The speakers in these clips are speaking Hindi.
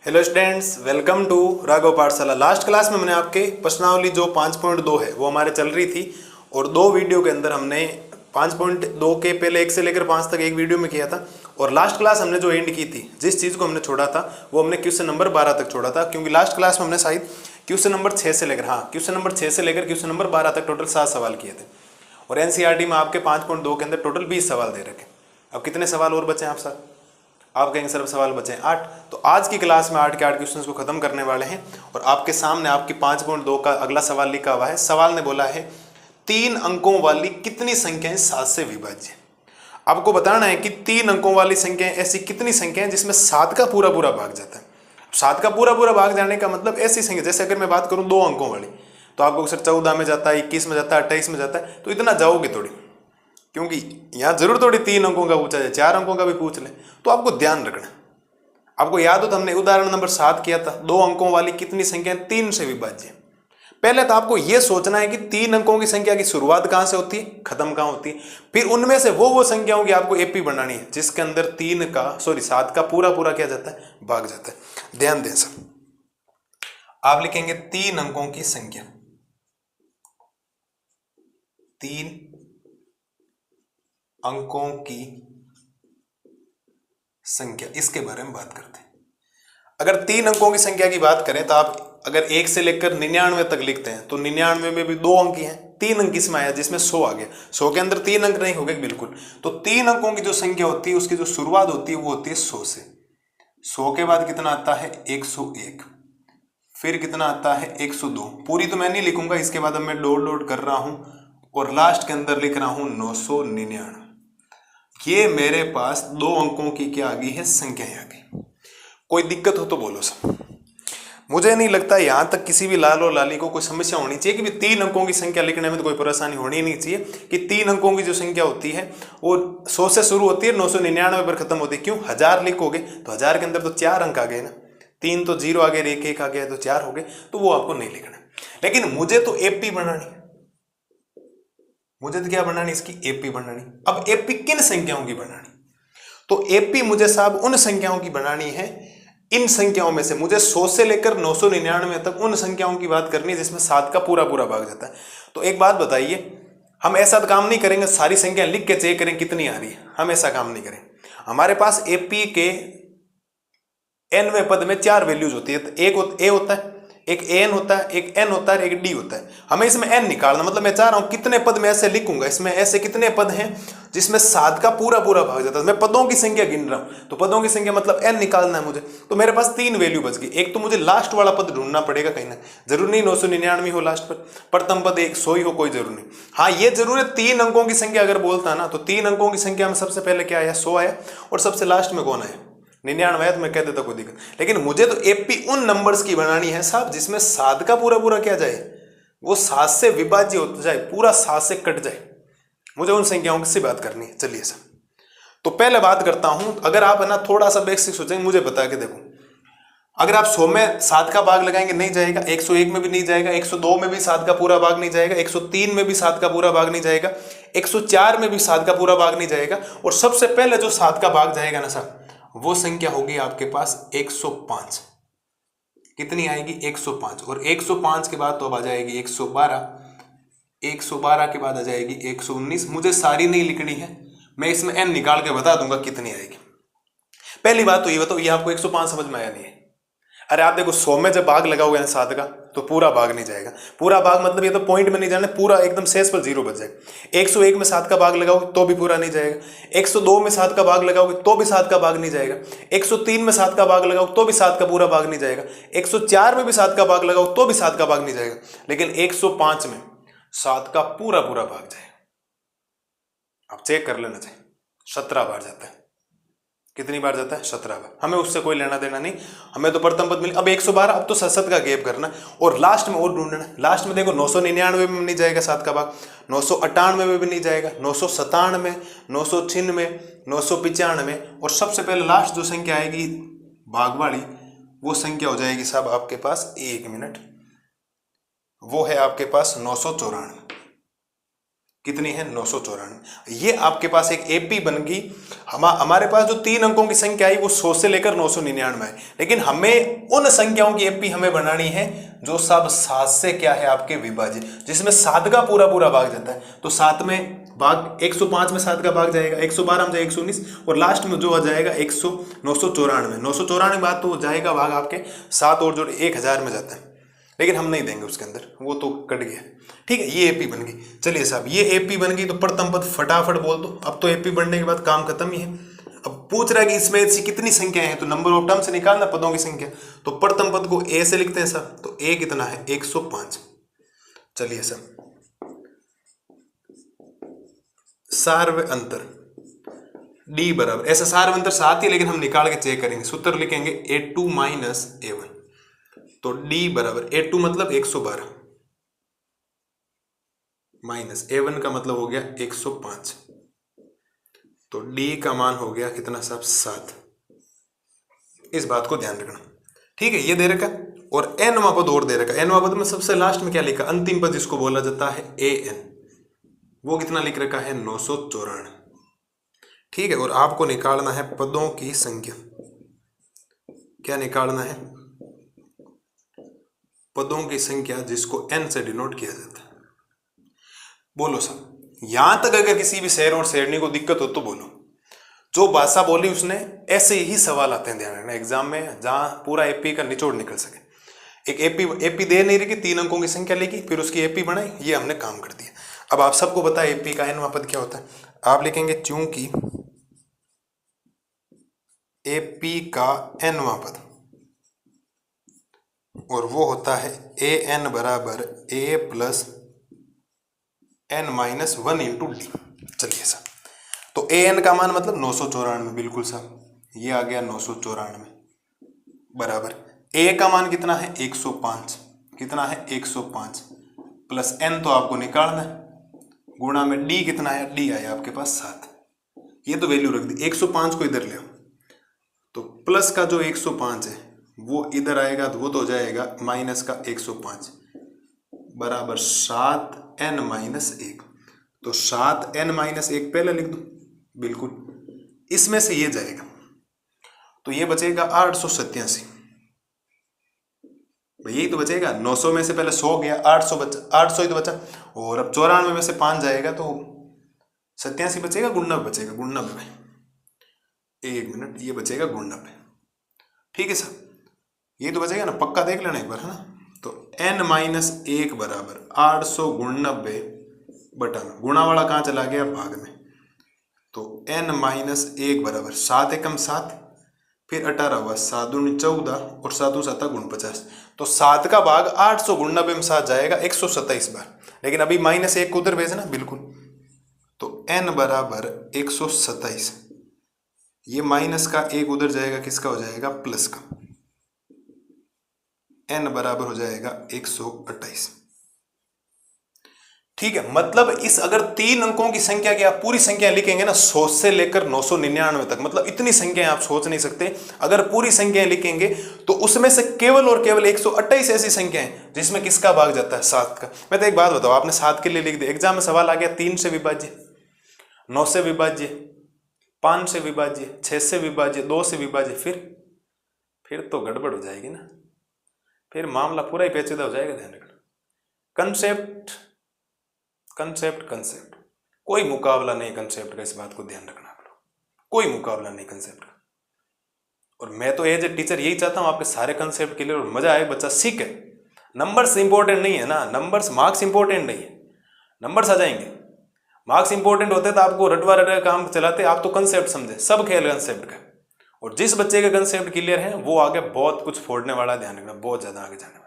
Hello students, welcome to Raghav Pathshala. Last class में मैंने आपके प्रश्नावली जो 5.2 है वो हमारे चल रही थी और दो वीडियो के अंदर हमने 5.2 के पहले 1 से लेकर 5 तक एक वीडियो में किया था और लास्ट क्लास हमने जो एंड की थी, जिस चीज़ को हमने छोड़ा था वो हमने क्वेश्चन नंबर 12 तक छोड़ा था, क्योंकि लास्ट क्लास में हमने शायद क्वेश्चन नंबर 6 से लेकर क्वेश्चन नंबर 6 से लेकर क्वेश्चन नंबर 12 तक टोटल 7 सवाल किए थे और एनसीईआरटी में आपके 5.2 के अंदर टोटल 20 सवाल दे रखे। अब कितने सवाल और बचे हैं आप सर? आप कहेंगे सर सवाल बचे हैं 8। तो आज की क्लास में 8 के 8 क्वेश्चंस को खत्म करने वाले हैं और आपके सामने आपकी 5.2 का अगला सवाल लिखा हुआ है। सवाल ने बोला है 3 अंकों वाली कितनी संख्याएं 7 से विभाज्य। आपको बताना है कि 3 अंकों वाली संख्याएं ऐसी कितनी संख्याएं जिसमें 7 का पूरा पूरा भाग जाता है। 7 का पूरा पूरा भाग जाने का मतलब ऐसी संख्या, जैसे अगर मैं बात करूं 2 अंकों वाली, तो आपको सर 14 में जाता है, 21 में जाता है, 28 में जाता है, तो इतना जाओगे थोड़ी, क्योंकि यहाँ जरूर थोड़ी 3 अंकों का पूछा जाए, 4 अंकों का भी पूछ ले, तो आपको ध्यान रखना। आपको याद हो तो हमने उदाहरण नंबर 7 किया था, 2 अंकों वाली कितनी संख्या 3 से विभाज्य। पहले तो आपको यह सोचना है कि 3 अंकों की संख्या की शुरुआत कहां से होती है, खत्म कहां होती है। फिर उनमें से वो संख्याओं की आपको एपी बनानी है जिसके अंदर 7 का पूरा पूरा क्या जाता है, भाग जाता है। ध्यान दें सर, आप लिखेंगे 3 अंकों की संख्या, 3 अंकों की संख्या, इसके बारे में बात करते हैं। अगर 3 अंकों की संख्या की बात करें तो आप अगर 1 से लेकर 99 तक लिखते हैं तो 99 में भी 2 अंक ही हैं, 3 अंक इसमें आया जिसमें 100 आ गया। 100 के अंदर 3 अंक नहीं हो गए बिल्कुल। तो 3 अंकों की जो संख्या होती है उसकी जो शुरुआत होती है वो होती है 100 से। 100 के बाद कितना आता है 101, फिर कितना आता है 102। पूरी तो मैं नहीं लिखूंगा, इसके बाद अब मैं डॉट डॉट कर रहा हूं और लास्ट के अंदर लिख रहा हूं 999। ये मेरे पास 2 अंकों की क्या आ गई है, संख्याएं आ गई। कोई दिक्कत हो तो बोलो सर। मुझे नहीं लगता यहां तक किसी भी लाल और लाली को कोई समस्या होनी चाहिए कि 3 अंकों की संख्या लिखने में तो कोई परेशानी होनी नहीं चाहिए कि 3 अंकों की जो संख्या होती है वो 100 से शुरू होती है, 999 पर खत्म होती है। क्यों? 1000 लिखोगे तो 1000 के अंदर तो 4 अंक आ गए ना, 3 तो 0 आ गए, 1 आ गया तो 4 हो गए, तो वो आपको नहीं लिखना। लेकिन मुझे तो एपी बनानी, मुझे तो क्या बनानी, इसकी एपी बनानी। अब एपी किन संख्याओं की बनानी? तो एपी मुझे साहब उन संख्याओं की बनानी है, इन संख्याओं में से मुझे 100 से लेकर 999 तक उन संख्याओं की बात करनी है जिसमें 7 का पूरा पूरा भाग जाता है। तो एक बात बताइए, हम ऐसा काम नहीं करेंगे सारी संख्या लिख के चेक करें कितनी आ रही है, हम ऐसा काम नहीं करें। हमारे पास एपी के nवें पद में 4 वैल्यूज होती है। एक ए होता है, एक एन होता है, एक एन होता है, एक डी होता है। हमें इसमें एन निकालना, मतलब मैं चाह रहा हूं कितने पद में ऐसे लिखूंगा, इसमें ऐसे कितने पद हैं जिसमें 7 का पूरा पूरा भाग जाता है। मैं पदों की संख्या गिन रहा हूं, तो पदों की संख्या मतलब एन निकालना है मुझे। तो मेरे पास 3 वैल्यू बच गई। एक तो मुझे लास्ट वाला पद ढूंढना पड़ेगा कहीं ना, जरूर नहीं 999 हो लास्ट पर, प्रथम पद 100 ही हो, कोई जरूर नहीं। हाँ ये जरूर है 3 अंकों की संख्या अगर बोलता ना तो 3 अंकों की संख्या में सबसे पहले क्या आया, 100 आया, और सबसे लास्ट में कौन आया, 99 तो मैं कह देता कोई दिक्कत। लेकिन मुझे तो एपी उन नंबर्स की बनानी है साहब जिसमें 7 का पूरा पूरा क्या जाए, वो 7 से विभाज्य हो जाए, पूरा 7 से कट जाए। मुझे उन संख्याओं से बात करनी है। चलिए सर, तो पहले बात करता हूं। अगर आप है ना थोड़ा सा बेसिक सोचेंगे, मुझे बता के देखो, अगर आप 100 में 7 का भाग लगाएंगे नहीं जाएगा, 101 में भी नहीं जाएगा, 102 में भी 7 का पूरा भाग नहीं जाएगा, 103 में भी 7 का पूरा भाग नहीं जाएगा, 104 में भी 7 का पूरा भाग नहीं जाएगा, और सबसे पहले जो 7 का भाग जाएगा ना सर, वो संख्या होगी आपके पास 105। कितनी आएगी, 105। और 105 के बाद तो अब आ जाएगी 112, 112 के बाद आ जाएगी 119। मुझे सारी नहीं लिखनी है, मैं इसमें एन निकाल के बता दूंगा कितनी आएगी। पहली बात तो ये बताओ, ये आपको 105 समझ में आया नहीं है? अरे आप देखो 100 में जब भाग लगाओगे 7 का तो पूरा भाग नहीं जाएगा। पूरा भाग मतलब ये तो पॉइंट में नहीं जाना, पूरा एकदम शेष पर 0 बच जाएगा। 101 में 7 का भाग लगाओगे तो भी पूरा नहीं जाएगा। 102 में 7 का भाग लगाओगे तो भी 7 का भाग नहीं जाएगा। 103 में 7 का भाग लगाओगे तो भी 7 का पूरा भाग नहीं जाएगा। 104 में भी 7 का भाग लगाओगे तो भी 7 का भाग नहीं जाएगा। लेकिन 105 में 7 का पूरा पूरा भाग जाएगा। आप चेक कर लेना चाहिए, 17 बार जाता है। कितनी बार जाता है, 17 बार। हमें उससे कोई लेना देना नहीं, हमें तो प्रथम पद मिल। अब 112, अब तो 7 का गैप करना और लास्ट में और ढूंढना। लास्ट में देखो 999 में नहीं जाएगा 7 का भाग, 998 में भी नहीं जाएगा, 997, 996, 995, और सबसे पहले लास्ट जो संख्या आएगी भाग वाली वो संख्या हो जाएगी साहब आपके पास, 1 मिनट, वो है आपके पास 994। कितनी है 994। ये आपके पास एक एपी बन गई। हमारे पास जो 3 अंकों की संख्या आई वो 100 से लेकर 999 है, लेकिन हमें उन संख्याओं की एपी हमें बनानी है जो सब 7 से क्या है आपके विभाजित, जिसमें 7 का पूरा पूरा भाग जाता है। तो 7 में भाग 105 में 7 का भाग जाएगा 112 में जाएगा 119, और लास्ट में जो आ जाएगा 994 बाद तो जाएगा भाग आपके 7 और जोड़ 1000 में जाता है, लेकिन हम नहीं देंगे उसके अंदर, वो तो कट गया। ठीक है, ये एपी बन गई। चलिए साहब, ये एपी बन गई तो प्रथम पद फटाफट बोल दो। अब तो एपी बनने के बाद काम खत्म ही है। अब पूछ रहा है कि इसमें ऐसी कितनी संख्याएं हैं, तो नंबर ऑफ टर्म से निकालना पदों की संख्या। तो प्रथम पद को ए से लिखते हैं साहब, तो ए कितना है 105। चलिए साहब, सार्व अंतर डी बराबर, ऐसा सार्व अंतर 7 ही, लेकिन हम निकाल के चेक करेंगे। सूत्र लिखेंगे A2 माइनस A1, तो D बराबर A2 मतलब 112 माइनस A1 का मतलब हो गया 105, तो D का मान हो गया कितना साहब 7। इस बात को ध्यान रखना। ठीक है, ये दे रखा, और nवां पद और दे रखा। nवां पद में सबसे लास्ट में क्या लिखा, अंतिम पद जिसको बोला जाता है an, वो कितना लिख रखा है 994। ठीक है, और आपको निकालना है पदों की संख्या। क्या निकालना है, पदों की संख्या जिसको n से डिनोट किया जाता है। बोलो सब, यहां तक अगर किसी भी शेर और शेरनी को दिक्कत हो तो बोलो। जो भाषा बोली उसने, ऐसे ही सवाल आते हैं, ध्यान रखना एग्जाम में, जहां पूरा एपी का निचोड़ निकल सके। एक एपी दे नहीं रही, 3 अंकों की संख्या लेगी, फिर उसकी एपी बनाई, ये हमने काम कर दिया। अब आप सबको पता है एपी का nवां पद क्या होता है। आप लिखेंगे चूंकि एपी का nवां पद, और वो होता है an बराबर a plus n minus 1 into D. चलिए साहब, तो an का मान मतलब 994, बिल्कुल साहब, ये आ गया 994 बराबर a का मान कितना है 105, कितना है 105 प्लस n तो आपको निकालना है, गुणा में d कितना है, d आया आपके पास 7। ये तो वैल्यू रख दी, 105 को इधर ले आओ, तो प्लस का जो 105 है वो इधर आएगा, तो वो तो हो जाएगा माइनस का 105 बराबर 7n माइनस 1। तो 7n माइनस 1 पहले लिख दो, बिल्कुल, इसमें से ये जाएगा, तो ये बचेगा 887। यही तो बचेगा, 900 में से पहले 100 गया, 800 बचा, 800 ही तो बचा, और अब 94 में से 5 जाएगा तो 87 बचेगा, 99 बचेगा, 99 में 1 मिनट, ये बचेगा 99। ठीक है सर, ये तो बचेगा ना, पक्का देख लेना एक बार, है ना। तो n माइनस 1 बराबर 899 बटा, गुणा वाला कहाँ चला गया, भाग में, तो n माइनस 1 बराबर 7 एकम 7, फिर 18 हुआ, 7 दूनी 14, और 7 7 गुण 50, तो 7 का भाग 899 में 7 जाएगा 127 बार, लेकिन अभी माइनस 1 को उधर भेजना, बिल्कुल, तो n बराबर 127, ये माइनस का 1 उधर जाएगा, किसका हो जाएगा, प्लस का, n बराबर हो जाएगा 128। ठीक है, मतलब इस अगर 3 अंकों की संख्या की आप पूरी संख्या लिखेंगे ना, 100 से लेकर 999 तक, मतलब इतनी संख्याएं आप सोच नहीं सकते। अगर पूरी संख्याएं लिखेंगे तो उसमें से केवल और केवल 128 ऐसी संख्याएं जिसमें किसका भाग जाता है, 7 का। मैं तो एक बात बताओ, आपने 7 के लिए लिख दिया, एग्जाम में सवाल आ गया 3 से विभाज्य, 9 से विभाज्य, 5 से विभाज्य, 6 से विभाज्य, 2 से विभाज्य, फिर तो गड़बड़ हो जाएगी ना, फिर मामला पूरा ही पेचीदा हो जाएगा। ध्यान रखना, कंसेप्ट कंसेप्ट कंसेप्ट, कोई मुकाबला नहीं कंसेप्ट का, इस बात को ध्यान रखना, कोई मुकाबला नहीं कंसेप्ट का। और मैं तो एज ए टीचर यही चाहता हूं आपके सारे कंसेप्ट क्लियर और मजा आए, बच्चा सीखे। नंबर्स इंपॉर्टेंट नहीं है ना, नंबर्स, मार्क्स इंपॉर्टेंट नहीं है, नंबर्स आ जाएंगे। मार्क्स इंपॉर्टेंट होते तो आपको रटवा रटवा काम चलाते, आप तो कंसेप्ट समझे, सब खेल कंसेप्ट का। और जिस बच्चे के कंसेप्ट क्लियर है वो आगे बहुत कुछ फोड़ने वाला, ध्यान रखना, बहुत ज्यादा आगे जाने वाला।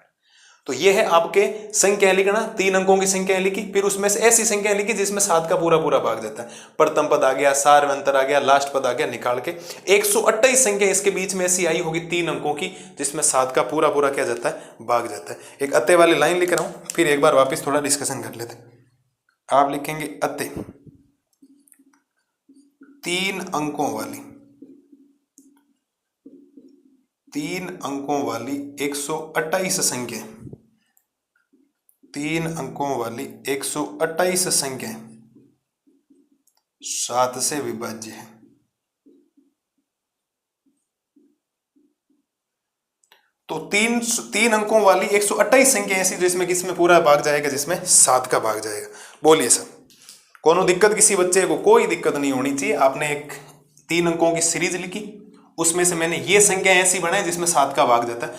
तो ये है आपके संख्या लिखना, 3 अंकों की संख्या लिखी, फिर उसमें से ऐसी संख्या लिखी जिसमें 7 का पूरा पूरा भाग जाता है। प्रथम पद आ गया, सार्वंतर आ गया, लास्ट पद आ गया, निकाल के 128 संख्या इसके बीच में ऐसी आई होगी 3 अंकों की जिसमें 7 का पूरा पूरा क्या जाता है, भाग जाता है। एक अत्ते वाली लाइन लिख रहा हूं, फिर एक बार वापिस थोड़ा डिस्कशन कर लेते। आप लिखेंगे अत्ते 3 अंकों वाली 128 संख्या, 3 अंकों वाली 128 संख्याएं 7 से विभाज्य है। तो तीन अंकों वाली 128 संख्या ऐसी जिसमें किसमें पूरा भाग जाएगा, जिसमें 7 का भाग जाएगा। बोलिए सर, कोनो दिक्कत किसी बच्चे को? कोई दिक्कत नहीं होनी चाहिए। आपने एक 3 अंकों की सीरीज लिखी, उसमें से मैंने ये संख्या ऐसी बनाई जिसमें 7 का भाग जाता है।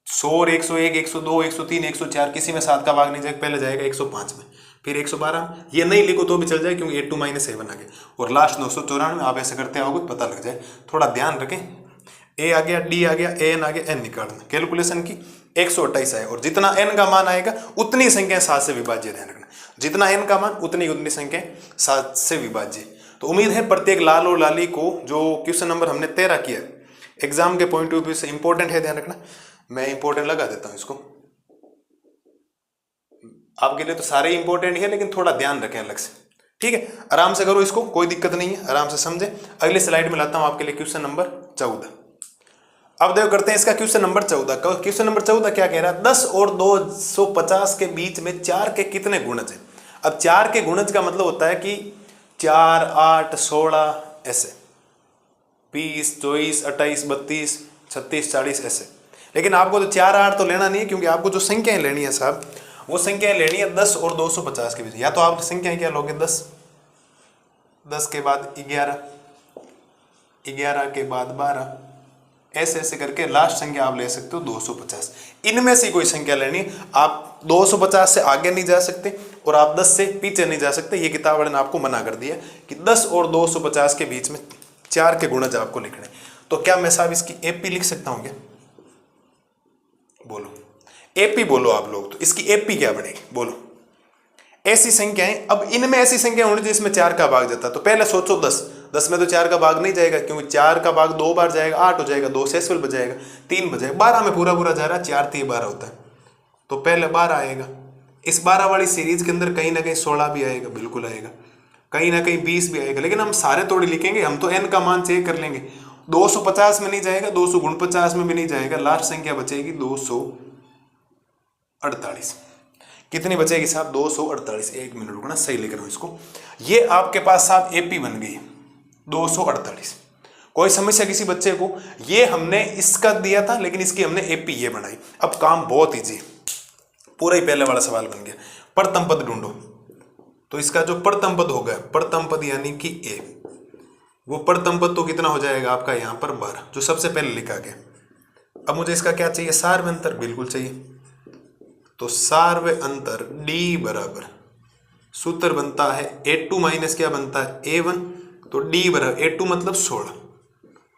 100 और 101, 102, 103, 104, किसी में 7 का भाग नहीं जाएगा। पहले जाएगा 105 में, फिर 112। ये नहीं लिखो तो भी चल जाए क्योंकि 8 - 7 आ गया। और लास्ट 994। आप ऐसे करते आओगे पता लग जाए। थोड़ा ध्यान रखें, ए आ गया, डी आ गया, एन आ गया, एन निकालना कैलकुलेशन की। 128 आए और जितना एन का मान आएगा उतनी संख्या 7 से विभाज्य। ध्यान रखना, जितना एन का मान उतनी संख्या 7 से विभाज्य। तो उम्मीद है प्रत्येक लाल और लाली को जो क्वेश्चन नंबर हमने 13 किया एग्जाम के पॉइंट ऑफ व्यू से इंपॉर्टेंट है। ध्यान रखना, मैं इंपॉर्टेंट लगा देता हूं इसको। आपके लिए तो सारे इंपॉर्टेंट है, लेकिन थोड़ा ध्यान रखें अलग से। ठीक है, आराम से करो इसको, कोई दिक्कत नहीं है, आराम से समझे। अगली स्लाइड में लाता हूं आपके लिए क्वेश्चन नंबर 14। अब देखो करते हैं इसका क्वेश्चन नंबर 14। क्वेश्चन नंबर 14 क्या कह रहा है? 10 और 250 के बीच में 4 के कितने गुणज हैं? अब 4 के गुणज का मतलब होता है कि 4, 8, 16 ऐसे, 20, 24, 28, 32, 36, 40 ऐसे। लेकिन आपको तो 4, 8 तो लेना नहीं है, क्योंकि आपको जो संख्याएं लेनी है साहब, वो संख्याएं लेनी है 10 और 250 के बीच। या तो आप संख्याएं क्या लोगे? 10, 10 के बाद 11, 11 के बाद 12, ऐसे ऐसे करके लास्ट संख्या आप ले सकते हो 250। इनमें से कोई संख्या लेनी, आप 250 से आगे नहीं जा सकते और आप 10 से पीछे नहीं जा सकते। ये किताब वाले ने आपको मना कर दिया कि 10 और 250 के बीच में 4 के गुणज आपको लिखने। तो क्या मैं साहब इसकी एपी लिख सकता हूं क्या? बोलो एपी, बोलो आप लोग। तो इसकी एपी क्या बनेगी? बोलो। ऐसी संख्याएं, अब इनमें ऐसी संख्या होनी चाहिए जिसमें 4 का भाग जाता है। तो पहले सोचो 10 में तो 4 का भाग नहीं जाएगा, क्योंकि 4 का भाग 2 बार जाएगा, 8 हो जाएगा, 2 शेषफल बचाएगा, 3 बचेगा। 12 में पूरा जा रहा है, 4 3 12 होता है। तो पहले 12 आएगा। इस 12 वाली सीरीज के अंदर कहीं ना कहीं 16 भी आएगा, बिल्कुल आएगा, कहीं ना कहीं 20 भी आएगा। लेकिन हम सारे थोड़ी लिखेंगे, हम तो एन का मान चेक कर लेंगे। 250 में नहीं जाएगा, 249 में भी नहीं जाएगा, लास्ट संख्या बचेगी 248। कितनी बचेगी साहब? 248। 1 मिनट रुकना, सही लिख रहा हूं इसको। ये आपके पास साहब एपी बन गई 248। कोई समस्या किसी बच्चे को? ये हमने इसका दिया था, लेकिन इसकी हमने एपी ये बनाई। अब काम बहुत इजी, पूरा ही पहले वाला सवाल बन गया। प्रथम पद ढूंढो। तो इसका जो प्रथम पद होगा, प्रथम पद यानी कि ए, वो प्रथम पद तो कितना हो जाएगा आपका यहाँ पर 12, जो सबसे पहले लिखा गया। अब मुझे इसका क्या चाहिए? सार्व अंतर बिल्कुल चाहिए। तो सार्व अंतर डी बराबर, सूत्र बनता है A2 माइनस क्या बनता है? A1। तो डी बराबर A2 मतलब 16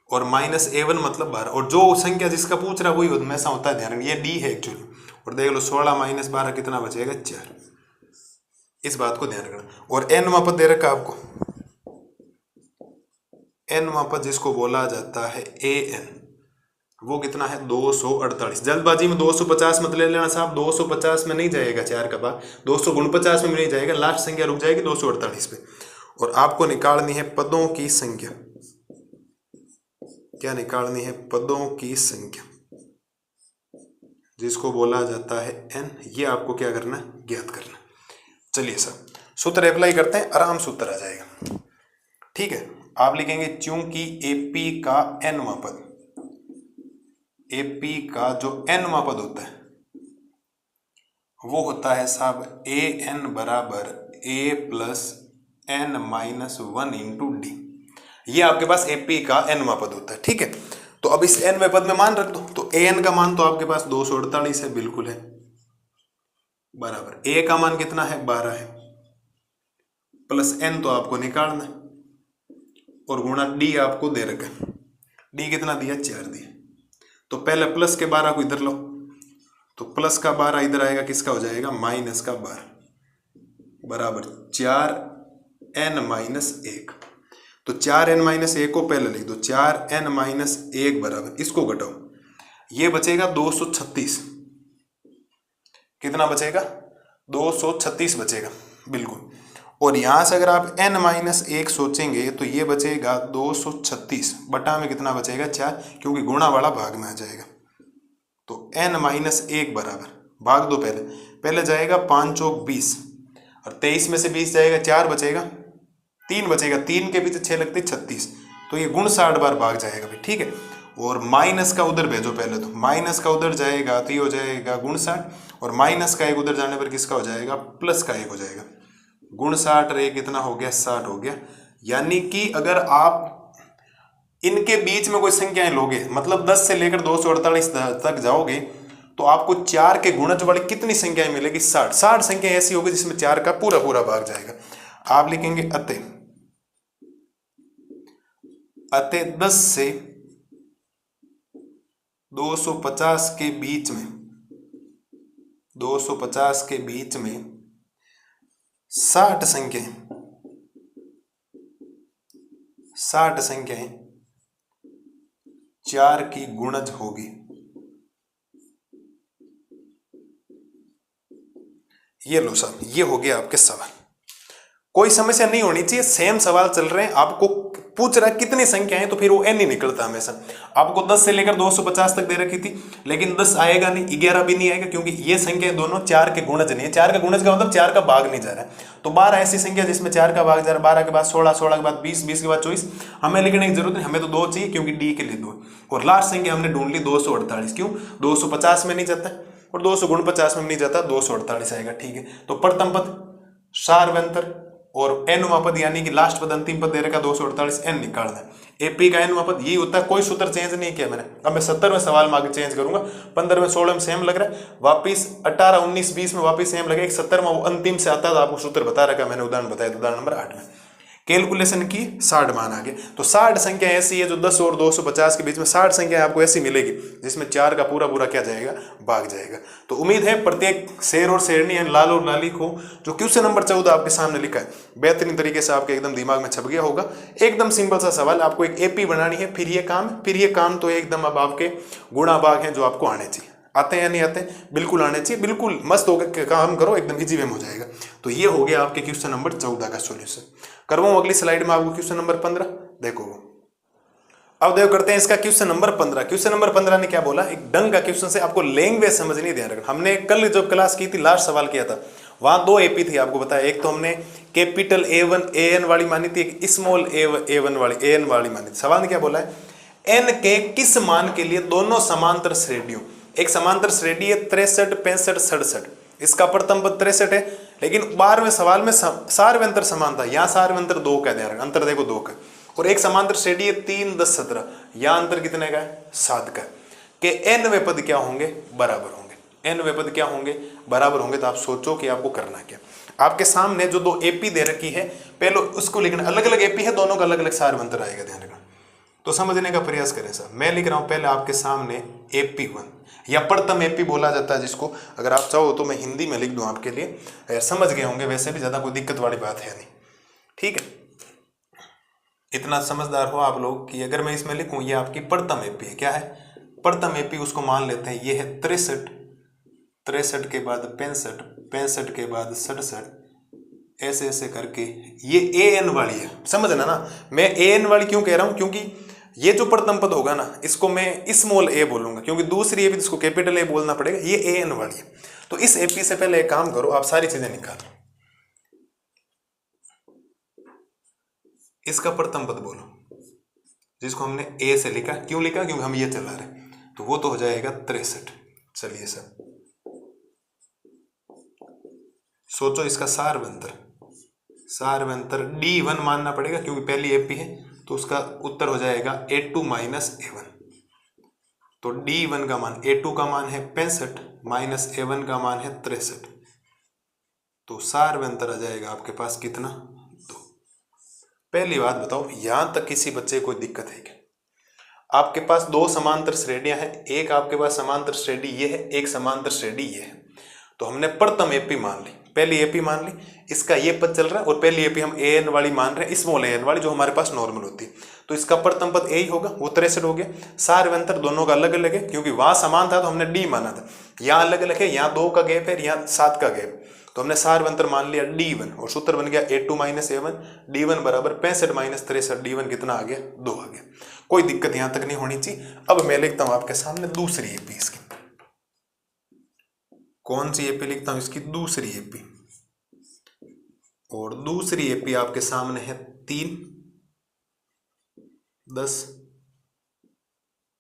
और माइनस A1 मतलब 12। और जो संख्या जिसका पूछ रहा वही हमेशा होता है, ध्यान, ये डी है एक्चुअली। और देख लो 16 माइनस 12 कितना बचेगा? 4। इस बात को ध्यान रखना। और n पद दे रखा आपको, n पद जिसको बोला जाता है an, वो कितना है? 248। जल्दबाजी में 250 मत ले लेना साहब, 250 में नहीं जाएगा 4 का भाग, 249 में नहीं जाएगा, लास्ट संख्या रुक जाएगी 248 पे। और आपको निकालनी है पदों की संख्या। क्या निकालनी है? पदों की संख्या, जिसको बोला जाता है n। ये आपको क्या करना है? ज्ञात करना। चलिए सर, सूत्र अप्लाई करते हैं, आराम सूत्र आ जाएगा। ठीक है, आप लिखेंगे चूंकि एपी का nवां पद, एपी का जो nवां पद होता है वो होता है साहब an बराबर a plus n minus 1 into D. ये आपके पास एपी का nवां पद होता है। ठीक है, तो अब इस nवें पद में मान रख दो। तो an का मान तो आपके पास 248 है, बिल्कुल है, बराबर a का मान कितना है? 12 है, प्लस n तो आपको निकालना है, और गुणा डी आपको दे रखा है। डी कितना दिया? 4 दिया। तो पहले प्लस के 12 को इधर लो, तो प्लस का 12 इधर आएगा, किसका हो जाएगा? माइनस का 12, बराबर 4n माइनस 1। तो 4n माइनस 1 को पहले लिख दो, 4n माइनस 1 बराबर, इसको घटाओ, ये बचेगा 236। कितना बचेगा? 236 बचेगा, बिल्कुल। और यहां से अगर आप n माइनस 1 सोचेंगे तो ये बचेगा 236 बटा में कितना बचेगा? 4, क्योंकि गुणा वाला भाग में आ जाएगा। तो n माइनस 1 बराबर, भाग दो पहले जाएगा 5 चौक 20, और 23 में से 20 जाएगा, 4 बचेगा, 3 बचेगा, 3 के पीछे 6 लगते 36, तो ये गुण 60 बार भाग जाएगा भाई, ठीक है। और माइनस का उधर भेजो पहले, तो माइनस का उधर जाएगा तो ये हो जाएगा गुण 60, और माइनस का एक उधर जाने पर किसका हो जाएगा, प्लस का एक हो जाएगा। गुण 60 रे कितना हो गया, 60 हो गया। यानी कि अगर आप इनके बीच में कोई संख्याएं लोगे, मतलब 10 से लेकर 248 तक जाओगे, तो आपको 4 के गुणज वाली कितनी संख्याएं मिलेगी, 60। 60 संख्या ऐसी होगी जिसमें 4 का पूरा पूरा भाग जाएगा। आप लिखेंगे अतः 10 से 250 के बीच में, 250 के बीच में 60 संख्याएं 4 की गुणज होगी। ये लो साहब, ये हो गया आपके सवाल। कोई समस्या नहीं होनी चाहिए, सेम सवाल चल रहे हैं, आपको पूछ रहा है कितनी संख्या है, तो फिर वो एन ही निकलता हमेशा। आपको 10 से लेकर 250 तक दे रखी थी, लेकिन 10 आएगा नहीं, 11 भी नहीं आएगा, क्योंकि ये संख्या दोनों 4 के गुणज नहीं है। 4 का गुणज का मतलब 4 का भाग नहीं जा रहा है। तो 12 ऐसी संख्या जिसमें 4 का भाग जा रहा है, 12 के बाद 16, 16 के बाद 20, 20 के बाद 24। हमें लिखने की जरूरत नहीं, हमें तो 2 चाहिए, क्योंकि डी के लिए 2। और लास्ट संख्या हमने ढूंढ ली 248, क्यों, 250 में नहीं जाता और 249 में नहीं जाता, 248 आएगा, ठीक है। तो प्रथम पद सार्वंतर और एनवा पद यानी कि लास्ट पद अंतिम पद दे रखा 248, एन निकालना है। एपी का एनवा पद यही होता है, कोई सूत्र चेंज नहीं किया मैंने। अब मैं 70वें सवाल में आगे चेंज करूंगा, 15 में 16 में सेम लग रहा है, वापिस 18 19 20 में वापिस सेम लगेगा। 70 में वो अंतिम से आता था, आपको सूत्र बता रखा मैंने, उदाहरण बताया, उदाहरण नंबर 8 में कैलकुलेशन की 60 मान आ गए। तो 60 संख्या ऐसी है जो 10 और 250 के बीच में 60 संख्या आपको ऐसी मिलेगी जिसमें 4 का पूरा पूरा क्या जाएगा, भाग जाएगा। तो उम्मीद है प्रत्येक शेर और शेरनी है, लाल और लाली को जो क्वेश्चन नंबर 14 आपके सामने लिखा है बेहतरीन तरीके से आपके एकदम दिमाग में छप गया होगा। एकदम सिंपल सा सवाल, आपको एक एपी बनानी है, फिर ये काम तो एकदम अब आपके गुणा भाग हैं जो आपको आने चाहिए। आते हैं या नहीं आते, बिल्कुल आने चाहिए, बिल्कुल मस्त होकर काम करो, एकदम इजी वे में हो जाएगा। तो ये हो गया आपके क्वेश्चन नंबर 14 का सॉल्यूशन। करवाऊं अगली स्लाइड में आपको क्वेश्चन नंबर 15, देखो। अब देखो करते हैं इसका क्वेश्चन नंबर 15। क्वेश्चन नंबर 15 ने क्या बोला, एक ढंग का क्वेश्चन से, आपको लैंग्वेज समझनी, ध्यान रखना। हमने कल जब क्लास की थी, लास्ट सवाल किया था, वहां 2 एपी थी, आपको बताया। एक तो हमने कैपिटल A1 AN वाली मानी थी, एक स्मॉल A1 वाली AN वाली मानी थी। सवाल ने क्या बोला है, n के किस मान के लिए दोनों समांतर श्रेणियों, एक समांतर श्रेणी है 63 65 67, इसका प्रथम पद 63 है, लेकिन 12वें सवाल में सार्वंतर समान था, यहाँ सार्वंतर 2 का, ध्यान अंतर देखो 2 का। और एक समांतर श्रेणी है 3 10 17, यहाँ अंतर कितने का है, 7 का। के n पद क्या होंगे, बराबर होंगे। n पद क्या होंगे, बराबर होंगे। तो आप सोचो कि आपको करना क्या। आपके सामने जो 2 एपी दे रखी है, पहले उसको लिखना, अलग अलग एपी है, दोनों का अलग अलग सार्वंतर आएगा, ध्यान रखना। तो समझने का प्रयास करें सर। मैं लिख रहा हूं पहले आपके सामने AP1 या प्रथम एपी बोला जाता है जिसको, अगर आप चाहो तो मैं हिंदी में लिख दूं आपके लिए, समझ गए होंगे, वैसे भी ज्यादा कोई दिक्कत वाली बात है नहीं, ठीक है। इतना समझदार हो आप लोग कि अगर मैं इसमें लिखूं ये आपकी प्रथम एपी है, क्या है, प्रथम एपी, उसको मान लेते हैं ये है 63, 63 के बाद 65, 65 के बाद 67, ऐसे ऐसे करके ये AN वाली है, समझना ना। मैं AN वाली क्यों कह रहा हूं, क्योंकि ये जो प्रथम पद होगा ना, इसको मैं स्मॉल a बोलूंगा, क्योंकि दूसरी एपी जिसको कैपिटल A बोलना पड़ेगा, ये AN वाली है। तो इस एपी से पहले एक काम करो, आप सारी चीजें निकालो, इसका प्रथम पद बोलो, जिसको हमने A से लिखा, क्यों लिखा, क्योंकि हम ये चला रहे, तो वो तो हो जाएगा 63। चलिए सर सोचो इसका सार्वंतर, सार्वंतर D1 मानना पड़ेगा, क्योंकि पहली एपी है, तो उसका उत्तर हो जाएगा A2 माइनस A1। तो D1 का मान, A2 का मान है 65 माइनस A1 का मान है 63, तो सार्वंतर आ जाएगा आपके पास कितना, 2। पहली बात बताओ, यहां तक किसी बच्चे को कोई दिक्कत है क्या? आपके पास 2 समांतर श्रेणियां हैं, एक आपके पास समांतर श्रेणी ये है, एक समांतर श्रेणी ये है। तो हमने प्रथम एपी मान ली, पहली एपी मान ली, इसका ये पद चल रहा है, और पहली एपी हम AN वाली मान रहे हैं, स्मॉल AN वाली, जो हमारे पास नॉर्मल होती है। तो इसका प्रथम पद A ही होगा, वो 63 हो गया। सार्वंतर दोनों का अलग अलग है, क्योंकि वहां समान था तो हमने D माना था, यहाँ अलग अलग है, यहाँ 2 का गैप है, यहाँ 7 का गैप, तो हमने सार्वंतर मान लिया D1, और सूत्र बन गया A2 माइनस A1, D1 बराबर 65 माइनस 63, D1 कितना आ गया, 2 आ गया। कोई दिक्कत यहां तक नहीं होनी चाहिए। अब मैं लिखता हूं आपके सामने दूसरी एपी, इसकी कौन सी एपी लिखता हूं, इसकी दूसरी एपी, और दूसरी एपी आपके सामने है 3, 10,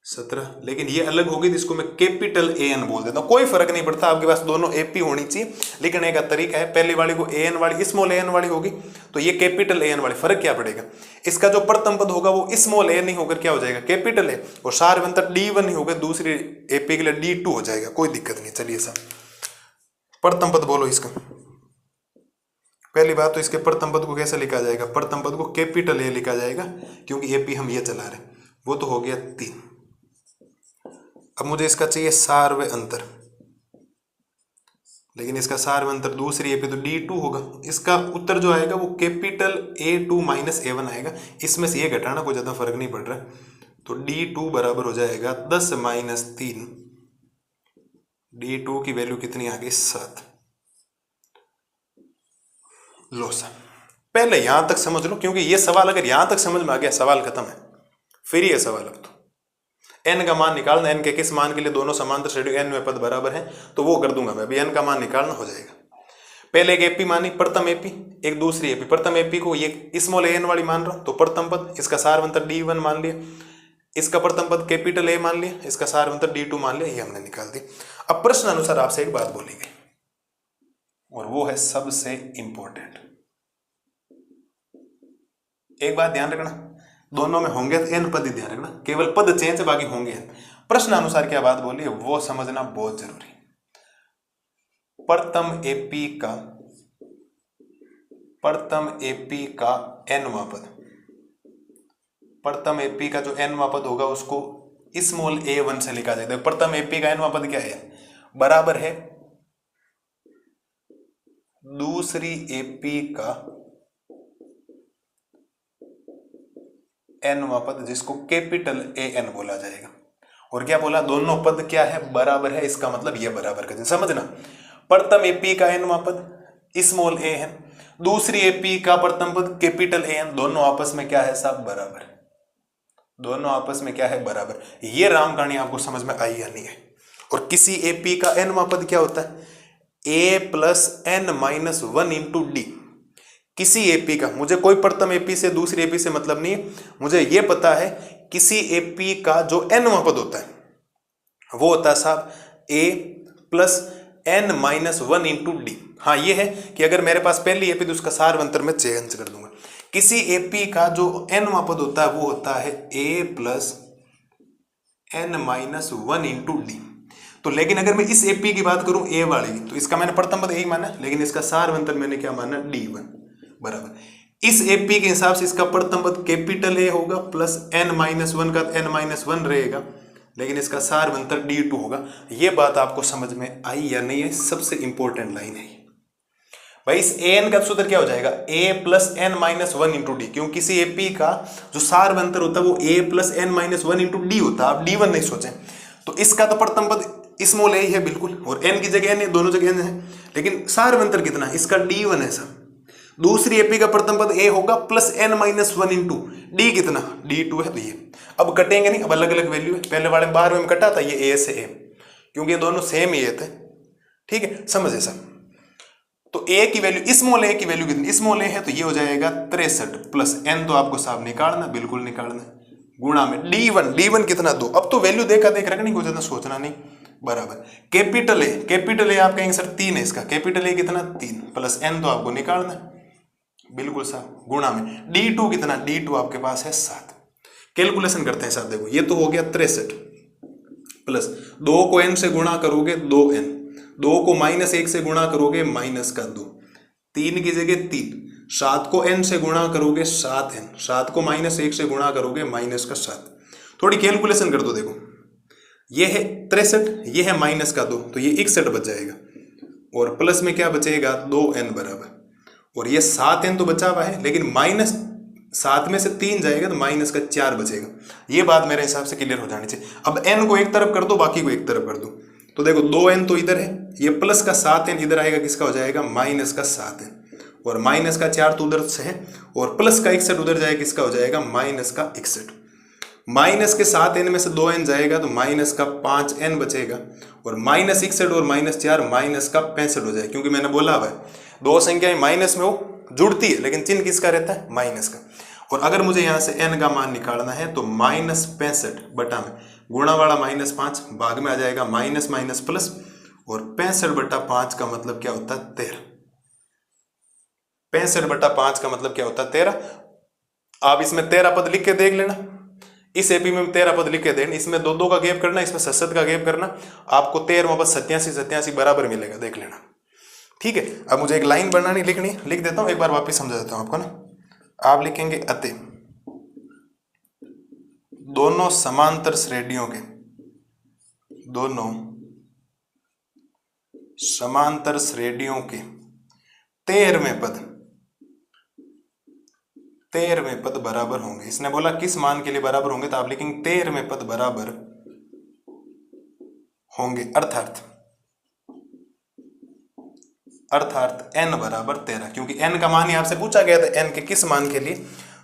17, लेकिन ये अलग होगी, जिसको मैं कैपिटल AN बोल देता हूँ। कोई फर्क नहीं पड़ता, आपके पास दोनों AP होनी चाहिए। लिखने का तरीका है, पहली वाली को AN वाली स्मॉल AN वाली होगी तो ये कैपिटल AN वाली। फर्क क्या पड़ेगा, इसका जो प्रथम पद होगा वो स्मॉल A नहीं होकर क्या हो जाएगा, कैपिटल A, और सार्वंतर D1 नहीं होगा, दूसरी AP के लिए D2 हो जाएगा। कोई दिक्कत नहीं। चलिए सर प्रथम पद बोलो इसका। पहली बात तो इसके प्रथम पद को कैसे लिखा जाएगा, प्रथम पद को कैपिटल A लिखा जाएगा, क्योंकि AP हम ये चला रहे। वो तो हो गया 3। अब मुझे इसका चाहिए सार्व अंतर, लेकिन इसका सार्व अंतर दूसरी AP तो D2 होगा। इसका उत्तर जो आएगा वो कैपिटल A2 माइनस A1 आएगा। इसमें से ये घटाना कोई ज़्यादा फर्क नहीं पड़ रहा, तो D2 बराबर हो जाएगा 10 माइनस 3। D2 की वैल्यू कितनी आ गई, 7। लो सर पहले यहां तक समझ लो, क्योंकि ये सवाल अगर यहां तक समझ में आ गया सवाल खत्म है। फिर ये सवाल अब तो n का मान निकालना, n के किस मान के लिए दोनों समांतर श्रेणी n में पद बराबर हैं, तो वो कर दूंगा मैं अभी। n का मान निकालना हो जाएगा। पहले एक AP मानी, प्रथम AP, एक दूसरी AP। प्रथम AP को ये स्मॉल an वाली मान रहा हूं, तो प्रथम पद इसका सार्वंतर D1 मान लिया, इसका प्रथम पद कैपिटल A मान लिया, इसका सार्वंतर D2 मान लिया, ये हमने निकाल दी। अब प्रश्न अनुसार आपसे एक बात बोली गई, और वो है सबसे इंपॉर्टेंट। एक बात ध्यान रखना, दोनों में होंगे तो n पद ही ध्यान रखना, केवल पद चेंज, बाकी होंगे। प्रश्न अनुसार क्या बात बोली है वो समझना बहुत जरूरी। प्रथम AP का nवां पद, प्रथम AP का जो nवां पद होगा उसको स्मॉल a1 से लिखा जाएगा। प्रथम AP का nवां पद क्या है, बराबर है दूसरी AP का nवां पद, जिसको कैपिटल AN बोला जाएगा। और क्या बोला, दोनों पद क्या है, बराबर है। इसका मतलब ये बराबर कर समझना। प्रथम AP का nवां पद स्मॉल a है, दूसरी AP का प्रथम पद कैपिटल AN, दोनों आपस में क्या है साहब, बराबर। दोनों आपस में क्या है, बराबर। ये राम कहानी आपको समझ में आई या नहीं है। और किसी AP का nवां पद क्या होता है, A plus n minus 1 into D। किसी AP का, मुझे कोई प्रथम AP से दूसरी AP से मतलब नहीं है, मुझे यह पता है किसी AP का जो nवां पद होता है वो होता है साहब A plus n minus 1 into D। हाँ ये है कि अगर मेरे पास पहली AP तो उसका सार्वंतर में चेंज कर दूंगा। किसी AP का जो nवां पद होता है वो होता है A plus n minus 1 into D। तो लेकिन अगर मैं इस AP की बात करूं A वाली की, तो इसका मैंने प्रथम पद यही माना, लेकिन इसका सार्वंतर मैंने क्या माना, D1 बराबर। इस AP के हिसाब से इसका प्रथम पद कैपिटल A होगा प्लस n माइनस 1 का n माइनस 1 रहेगा, लेकिन इसका सार्वंतर D2 होगा। ये बात आपको समझ में आई या नहीं है, सबसे इंपॉर्टेंट लाइन है भाई। इस an का सूत्र क्या हो जाएगा, A plus n minus 1 into D, क्योंकि किसी AP का जो सार्वंतर होता है वो A plus n minus 1 into D होता है। आप D1 नहीं सोचें, तो इसका तो प्रथम पद स्मॉल a ही है बिल्कुल, और n की जगह n है, दोनों जगह n है, लेकिन सार्वंतर कितना, इसका D1 है सर। दूसरी AP का प्रथम पद A होगा plus n minus 1 into D, कितना, D2 है। तो ये अब कटेंगे नहीं, अब अलग अलग वैल्यू है। पहले वाले 12वें में कटा था ये A से A, क्योंकि ये दोनों सेम ही थे। ठीक है, समझे सर। तो A की वैल्यू, स्मॉल a की वैल्यू कितनी, स्मॉल a है तो ये हो जाएगा 63 प्लस n तो आपको साहब निकालना, बिल्कुल निकालना, गुणा में D1 कितना, 2। अब तो वैल्यू देखा देख रखनी, कोई ज्यादा सोचना नहीं, बराबर। कैपिटल A आप कहेंगे सर 3 है, इसका कैपिटल A कितना, 3 प्लस n तो आपको निकालना, बिल्कुल साहब, गुणा में D2 कितना, D2 आपके पास है 7। कैलकुलेशन करते हैं साहब, देखो ये तो हो गया 63 प्लस 2 को n से गुणा करोगे 2n, 2 को माइनस 1 से गुणा करोगे माइनस का 2, 3 की जगह 3, 7 को n से गुणा करोगे 7n, 7 को माइनस 1 से गुणा करोगे माइनस का 7। थोड़ी कैलकुलेशन कर दो, देखो ये है 63, ये है माइनस का 2, तो ये 61 बच जाएगा, और प्लस में क्या बचेगा, 2n बराबर, और ये 7n तो बचा हुआ है, लेकिन माइनस 7 में से 3 जाएगा तो माइनस का 4 बचेगा। ये बात मेरे हिसाब से क्लियर हो जानी चाहिए। अब n को एक तरफ कर दो, बाकी को एक तरफ कर दो, तो देखो 2n तो इधर है, ये प्लस का 7n इधर आएगा, किसका हो जाएगा, माइनस का 7n, और माइनस का 4 तो उधर से है, और प्लस का 61 उधर जाएगा, किसका हो जाएगा, माइनस का 61। माइनस के 7n में से 2n जाएगा तो माइनस का 5n बचेगा, और माइनस 61 और माइनस 4 माइनस का 65 हो जाएगा, क्योंकि मैंने बोला हुआ है दो संख्याएं माइनस में हो जुड़ती है, लेकिन चिन्ह किसका रहता है, माइनस का। और अगर मुझे यहाँ से n का मान निकालना है तो -65 बटा में गुणा वाला -5 भाग में आ जाएगा माइनस माइनस प्लस, और 65/5 का मतलब क्या होता है 13। 65/5 का मतलब क्या होता है 13। आप इसमें 13 पद लिख के देख लेना, इस एपी में 13 पद लिख के देना, इसमें 2 का गैप करना, इसमें 67 का गैप करना, आपको 13वां पद 87 बराबर मिलेगा, देख लेना। ठीक है, अब मुझे एक लाइन बनानी लिखनी, लिख देता हूं, एक बार वापस समझा देता हूं आपको ना। आप लिखेंगे अतः दोनों समांतर श्रेणियों के, दोनों समांतर श्रेणियों के 13वें पद बराबर होंगे। इसने बोला किस मान के लिए बराबर होंगे, तो आप लिखेंगे 13वें पद बराबर होंगे, अर्थात n बराबर 13, क्योंकि n का मान ही आपसे पूछा गया था, n के किस मान के लिए,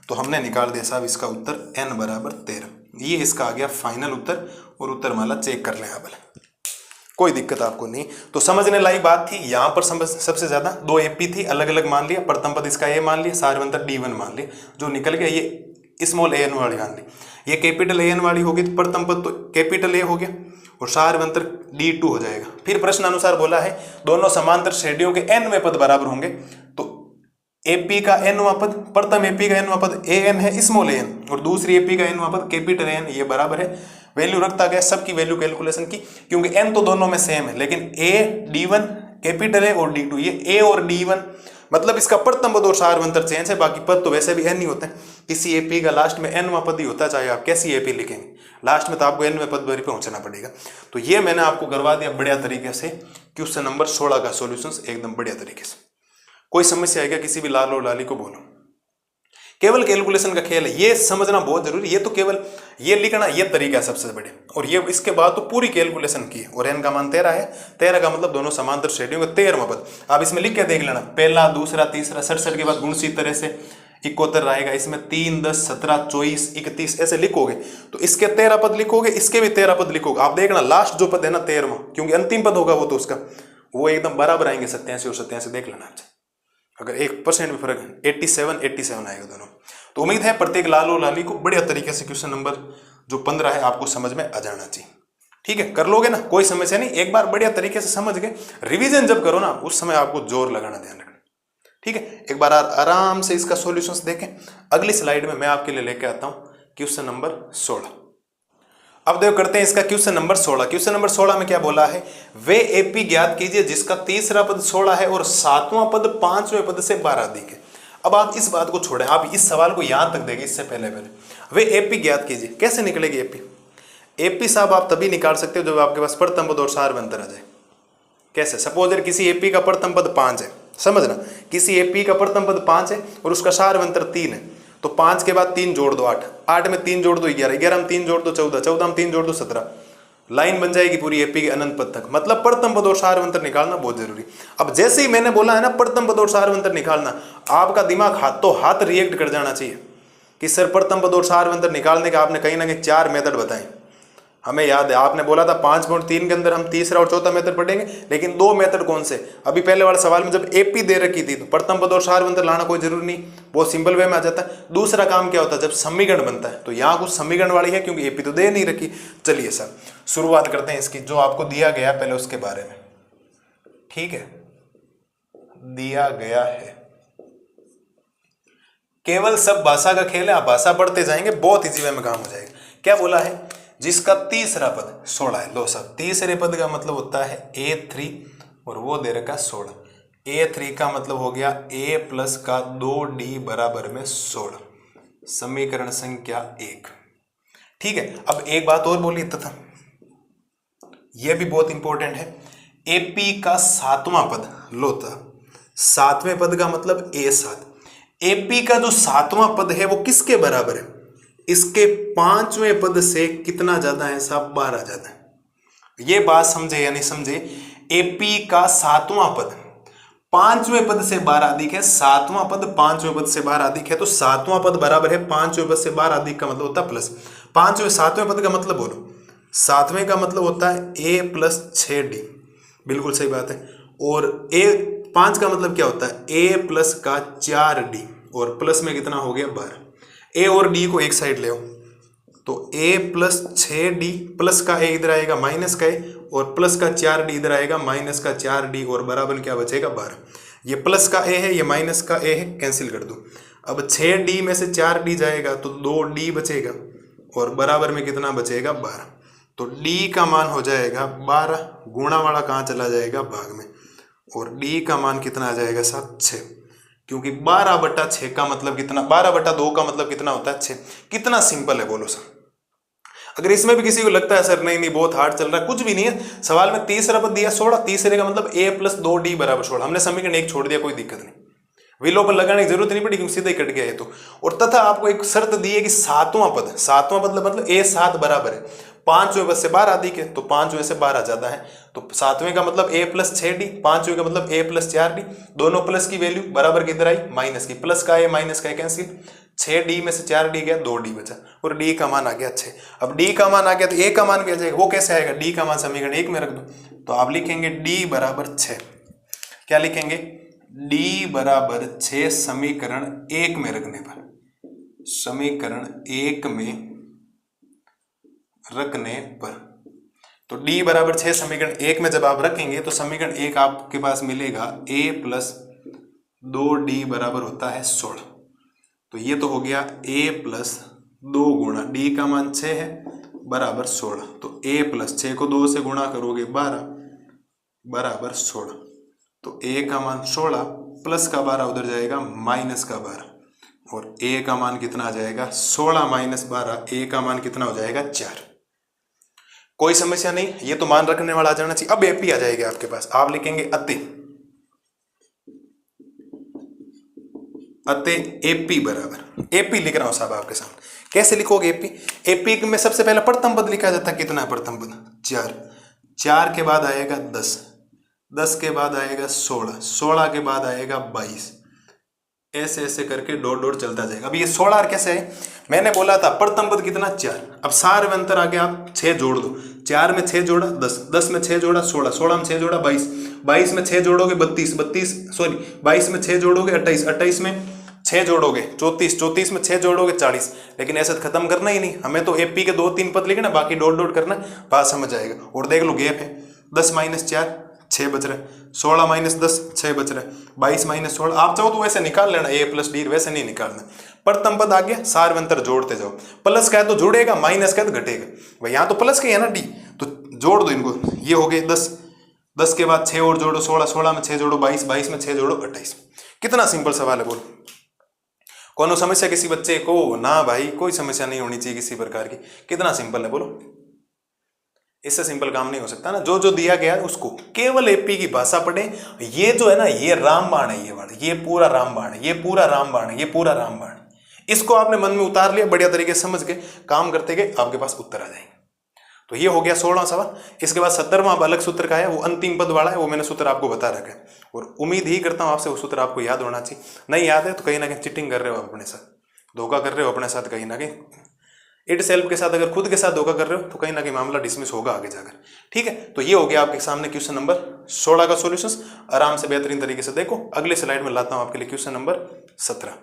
तो हमने निकाल दिया साहब इसका उत्तर n बराबर 13। ये इसका आ गया फाइनल उत्तर, और उत्तर माला चेक कर लें आप, कोई दिक्कत आपको नहीं। तो समझने लायक बात थी यहाँ पर, सबसे ज्यादा 2 एपी थी, अलग अलग मान लिया, प्रथम पद इसका ए मान लिया, सारवंतर D1 मान लिया, जो निकल गया ये स्मॉल an वाली मान ली, ये कैपिटल an वाली होगी, तो प्रथम पद तो कैपिटल A हो गया और सारवंतर D2 हो जाएगा। फिर प्रश्न अनुसार बोला है दोनों समांतर श्रेणियों के nवें पद बराबर होंगे, तो एपी का nवां पद, प्रथम एपी का nवां पद an है स्मॉल an, और दूसरी एपी का nवां पद कैपिटल N, ये बराबर है। वैल्यू रखता गया सबकी वैल्यू कैलकुलेशन की, क्योंकि n तो दोनों में सेम है, लेकिन a D1 कैपिटल है और D2, ये a और D1 मतलब इसका प्रथम पद और सारवंतर चेंज है, बाकी पद तो वैसे भी n ही होते हैं। किसी एपी का लास्ट में nवां पद ही होता है, चाहे आप कैसी एपी लिखेंगे, लास्ट में तो आपको nवें पद पर पहुंचना पड़ेगा। तो ये मैंने आपको करवा दिया बढ़िया तरीके से, क्वेश्चन नंबर 16 का सॉल्यूशंस एकदम बढ़िया तरीके से। कोई समस्या आएगा किसी भी लाल और लाली को बोलो, केवल कैलकुलेशन का खेल है, ये समझना बहुत जरूरी। ये तो केवल ये लिखना, ये तरीका है सबसे बड़े, और ये इसके बाद तो पूरी कैलकुलेशन की है। और n का मान 13 है, 13 का मतलब दोनों समांतर श्रेणियों का 13वां पद। आप इसमें लिख के देख लेना, पहला दूसरा तीसरा, 67 के बाद गुणसी तरह से 71 रहेगा, इसमें 3 10 17 24 31 ऐसे लिखोगे, तो इसके 13 पद लिखोगे, इसके भी 13 पद लिखोगे। आप देखना लास्ट जो पद है ना 13वां, क्योंकि अंतिम पद होगा वो, तो उसका वो एकदम बराबर आएंगे 87 और 87, देख लेना आपसे। अगर 1% भी फर्क है 87 आएगा दोनों। तो उम्मीद है प्रत्येक लाल और लाली को बढ़िया तरीके से क्वेश्चन नंबर जो 15 है आपको समझ में आ जाना चाहिए। ठीक है, कर लोगे ना, कोई समस्या नहीं। एक बार बढ़िया तरीके से समझ गए, रिवीजन जब करो ना उस समय आपको जोर लगाना, ध्यान रखना। ठीक है, एक बार आराम से इसका सॉल्यूशंस देखें। अगली स्लाइड में मैं आपके लिए लेके आता हूं क्वेश्चन नंबर 16। अब देखो करते हैं इसका क्वेश्चन नंबर 16। क्वेश्चन नंबर 16 में क्या बोला है, वे एपी ज्ञात कीजिए जिसका तीसरा पद 16 है और सातवां पद 5वें पद से 12 अधिक है। अब आप इस बात को छोड़ें, आप इस सवाल को यहां तक देंगे। इससे पहले वे एपी ज्ञात कीजिए, कैसे निकलेगी एपी? एपी साहब आप तभी निकाल सकते हो जब आपके पास प्रथम पद और सारवंतर आ जाए। कैसे? सपोज किसी एपी का प्रथम पद 5 है, समझना, किसी एपी का प्रथम पद 5 है और उसका सारवंतर 3 है, तो 5 के बाद 3 जोड़ दो 8, 8 में 3 जोड़ दो 11, 11 में 3 जोड़ दो 14, 14 में 3 जोड़ दो 17, लाइन बन जाएगी पूरी एपी के अनंत पद तक। मतलब प्रथम पद और सारवंतर निकालना बहुत जरूरी। अब जैसे ही मैंने बोला है ना प्रथम पद और सारवंतर निकालना, आपका दिमाग हाथों हाथ रिएक्ट कर जाना चाहिए कि सर प्रथम पद और सारवंतर निकालने के आपने कहीं ना कहीं 4 मेथड बताए। हमें याद है आपने बोला था 5.3 के अंदर हम तीसरा और चौथा मेथड पढ़ेंगे, लेकिन 2 मेथड कौन से? अभी पहले वाले सवाल में जब एपी दे रखी थी तो प्रथम पद और सारवंतर लाना कोई जरूरी नहीं, बहुत सिंपल वे में आ जाता है। दूसरा काम क्या होता है, जब समीकरण बनता है, तो यहाँ कुछ समीकरण वाली है क्योंकि एपी तो दे नहीं रखी। चलिए सर शुरुआत करते हैं इसकी, जो आपको दिया गया पहले उसके बारे में। ठीक है, दिया गया है, केवल सब भाषा का खेल है, आप भाषा पढ़ते जाएंगे, बहुत इजी वे में काम हो जाएगा। क्या बोला है, जिसका तीसरा पद 16 है। लो सब, तीसरे पद का मतलब होता है A3 और वो दे रखा 16। A3 का मतलब हो गया A प्लस का 2D बराबर में 16, समीकरण संख्या 1। ठीक है, अब एक बात और बोली तथा यह भी बहुत इंपॉर्टेंट है, AP का सातवां पद। लो था, सातवें पद का मतलब A7। AP का जो सातवां पद है वो किसके बराबर है? इसके 5वें पद से कितना ज्यादा है साहब? 12 ज्यादा है। ये बात समझे या नहीं समझे? एपी का सातवां पद 5वें पद से 12 अधिक है, सातवां पद 5वें पद से 12 अधिक है, तो सातवां पद बराबर है 5वें पद से 12 अधिक का मतलब होता है प्लस। 7वें पद का मतलब बोलो, 7वें का मतलब होता है A प्लस 6D, बिल्कुल सही बात है। और A5 का मतलब क्या होता है? A प्लस का 4D और प्लस में कितना हो गया 12। ए और डी को एक साइड ले आओ, तो ए प्लस 6d प्लस का ए इधर आएगा माइनस का ए, और प्लस का 4d इधर आएगा माइनस का 4d, और बराबर क्या बचेगा 12। ये प्लस का ए है, ये माइनस का ए है, कैंसिल कर दो। अब 6d में से 4d जाएगा तो 2d बचेगा, और बराबर में कितना बचेगा 12। तो d का मान हो जाएगा 12, गुणा वाला कहाँ चला जाएगा भाग में, और d का मान कितना आ जाएगा साहब 6, क्योंकि 12/6 का मतलब कितना, 12/2 का मतलब कितना होता है 6। कितना सिंपल है बोलो सर। अगर इसमें भी किसी को लगता है सर नहीं बहुत हार्ड चल रहा है, कुछ भी नहीं है। सवाल में तीसरा पद दिया 16, तीसरे का मतलब a + 2d = 16। हमने समीकरण 1 छोड़ दिया, कोई दिक्कत नहीं, विलोपन लगाने की जरूरत नहीं पड़ी क्योंकि सीधा ही कट गया है। तो और तथा आपको एक शर्त दी है कि सातवां पद मतलब a7 बराबर है 5वें पद से 12 अधिक है, तो 5वें से 12 ज्यादा है, तो 7वें का मतलब a + 6d, 5वें का मतलब a + 4d, दोनों प्लस की वैल्यू बराबर किधर आई माइनस की, प्लस का है माइनस का है कैंसिल, 6d में से 4d गया 2d बचा, और d का मान आ गया 6। अब d का मान आ गया तो a का मान भी आ जाएगा, वो कैसे आएगा, d का मान समीकरण 1 में रख दो, तो आप लिखेंगे d = 6। क्या लिखेंगे, d = 6 समीकरण 1 में रखने पर, समीकरण 1 में रखने पर, तो d = 6 समीकरण 1 में जब आप रखेंगे तो समीकरण 1 आपके पास मिलेगा a + 2d बराबर होता है 16। तो ये तो हो गया a + 2 गुणा d का मान 6 है बराबर 16, तो a + 6 को 2 से गुणा करोगे 12 बराबर 16, तो a का मान 16 प्लस का 12 उधर जाएगा माइनस का 12, और a का मान कितना आ जाएगा 16 - 12, a का मान कितना हो जाएगा 4। कोई समस्या नहीं, ये तो मान रखने वाला आ जाना चाहिए। अब एपी आ जाएगा आपके पास, आप लिखेंगे अतः एपी बराबर, एपी लिख रहा हूं साहब आपके सामने। कैसे लिखोगे एपी, एपी में सबसे पहले प्रथम पद लिखा जाता है, कितना है प्रथम पद 4, 4 के बाद आएगा 10, 10 के बाद आएगा 16, 16 के बाद आएगा 22, ऐसे ऐसे करके डॉट डॉट चलता जाएगा। अब ये 16 कैसे है, मैंने बोला था प्रथम पद कितना 4, अब सार में अंतर आगे आप 6 जोड़ दो, 4 में 6 जोड़ा 10, 10 में 6 जोड़ा 16, 16 में 6 जोड़ा 22, 22 में 6 जोड़ोगे 32, 22 में 6 जोड़ोगे 28, 28 में 6 जोड़ोगे 34, 34 में 6 जोड़ोगे 40। लेकिन ऐसा खत्म करना ही नहीं, हमें तो एपी के 2-3 पद लिखना, बाकी डॉट डॉट करना, बात समझ आएगा। और देख लो गैप है, 10 - 4 6 बच रहे, 16 - 10 6 बच रहे, 22 - 16, आप चाहो तो वैसे निकाल लेना a + d, वैसे नहीं निकालना। प्रथम पद आ गया, सार में अंतर जोड़ते जाओ, प्लस का है तो जुड़ेगा, माइनस का है तो घटेगा, भाई यहाँ तो प्लस के है ना d, तो जोड़ दो इनको, ये हो गए 10, 10 के बाद 6 और जोड़ो 16, 16 में 6 जोड़ो 22, 22 में 6 जोड़ो 28। कितना सिंपल सवाल है बोलो, कोनो समस्या किसी बच्चे को ना, भाई कोई समस्या नहीं होनी चाहिए किसी प्रकार की, कितना सिंपल है बोलो, इससे सिंपल काम नहीं हो सकता ना। जो जो दिया गया है उसको केवल एपी की भाषा पढ़े, ये जो है ना ये रामबाण है, ये वर्ड, ये पूरा रामबाण है, ये पूरा रामबाण है, ये पूरा रामबाण है, इसको आपने मन में उतार लिया, बढ़िया तरीके से समझ के काम करते गए, आपके पास उत्तर आ जाएंगे। तो ये हो गया 16वां सवाल। इसके बाद 17वां अलग सूत्र का है, वो अंतिम पद वाला है, वो मैंने सूत्र आपको बता रखा है, और उम्मीद ही करता हूं आपसे वो सूत्र आपको याद होना चाहिए। नहीं याद है तो कहीं ना कहीं चिटिंग कर रहे हो अपने साथ, धोखा कर रहे हो अपने साथ, कहीं ना कहीं इट सेल्फ के साथ, अगर खुद के साथ धोखा कर रहे हो तो कहीं ना कहीं मामला डिसमिस होगा आगे जाकर। ठीक है, तो ये हो गया आपके सामने क्वेश्चन नंबर 16 का सॉल्यूशंस। आराम से बेहतरीन तरीके से देखो, अगले स्लाइड में लाता हूं आपके लिए क्वेश्चन नंबर 17।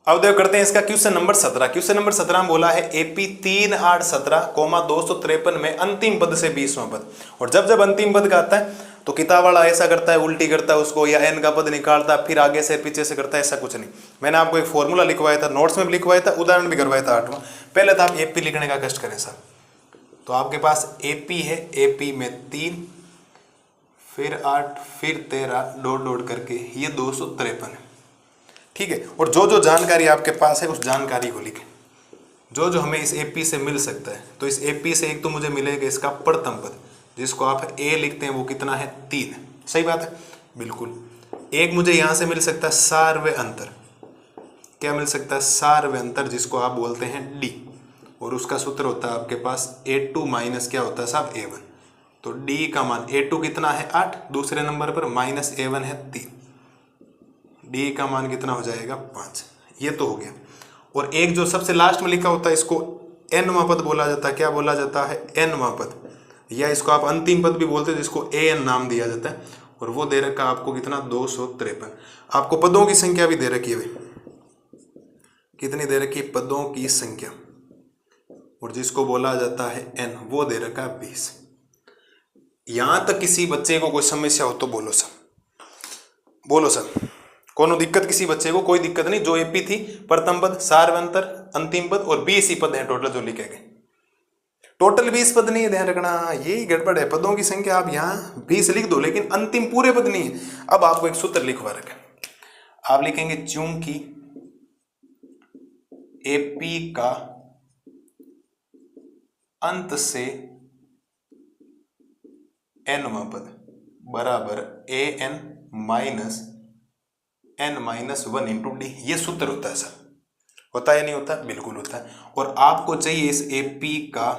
अब देखो करते हैं इसका क्वेश्चन नंबर 17। क्वेश्चन नंबर 17 में बोला है एपी 3 8 17, 253 में अंतिम पद से 20वां पद। और जब जब अंतिम पद का आता है तो किताब वाला ऐसा करता है, उल्टी करता है उसको, या एन का पद निकालता है फिर आगे से पीछे से करता है, ऐसा कुछ नहीं। मैंने आपको एक फॉर्मूला लिखवाया था, नोट्स में भी लिखवाया था, उदाहरण भी करवाया था 8वां। पहले तो आप एपी लिखने का कष्ट करें साहब। तो आपके पास एपी है, एपी में 3 फिर 8 फिर 13 डॉट डॉट करके ये 253 है। ठीक है, और जो जो जानकारी आपके पास है उस जानकारी को लिखें, जो जो हमें इस एपी से मिल सकता है। तो इस एपी से एक तो मुझे मिलेगा इसका प्रथम पद, जिसको आप ए लिखते हैं, वो कितना है 3, सही बात है बिल्कुल। एक मुझे यहां से मिल सकता है सार्वय अंतर, क्या मिल सकता है सार्वय अंतर, जिसको आप बोलते हैं डी, और उसका सूत्र होता है आपके पास a2 माइनस क्या होता है साहब a1। तो डी का मान a2 कितना है 8, दूसरे नंबर पर माइनस a1 है 3, डी का मान कितना हो जाएगा 5। ये तो हो गया। और एक जो सबसे लास्ट में लिखा होता है इसको nवां पद बोला जाता है, क्या बोला जाता है nवां पद, या इसको आप अंतिम पद भी बोलते हैं, जिसको an नाम दिया जाता है। और वो दे रखा आपको कितना 253। आपको पदों की संख्या भी दे रखी है भाई, कितनी दे रखी, पदों की संख्या, और जिसको बोला जाता है n, वो दे रखा है 20। यहां तक किसी बच्चे को कोई समस्या हो तो बोलो सर, बोलो सर, कोनो दिक्कत किसी बच्चे को? कोई दिक्कत नहीं। जो एपी थी, प्रथम पद, सार्वंतर, अंतिम पद और 20 ही पद हैं टोटल जो लिखे गए। टोटल 20 पद नहीं है, ध्यान रखना, यही गड़बड़ है। पदों की संख्या आप यहाँ 20 लिख दो, लेकिन अंतिम पूरे पद नहीं है। अब आपको एक सूत्र लिखवा रखा है, आप लिखेंगे चूंकि एपी का अंत से nवां पद बराबर an minus n minus 1 into D. ये सूत्र होता है सर, होता है या नहीं होता? बिल्कुल होता है। और आपको चाहिए इस एपी का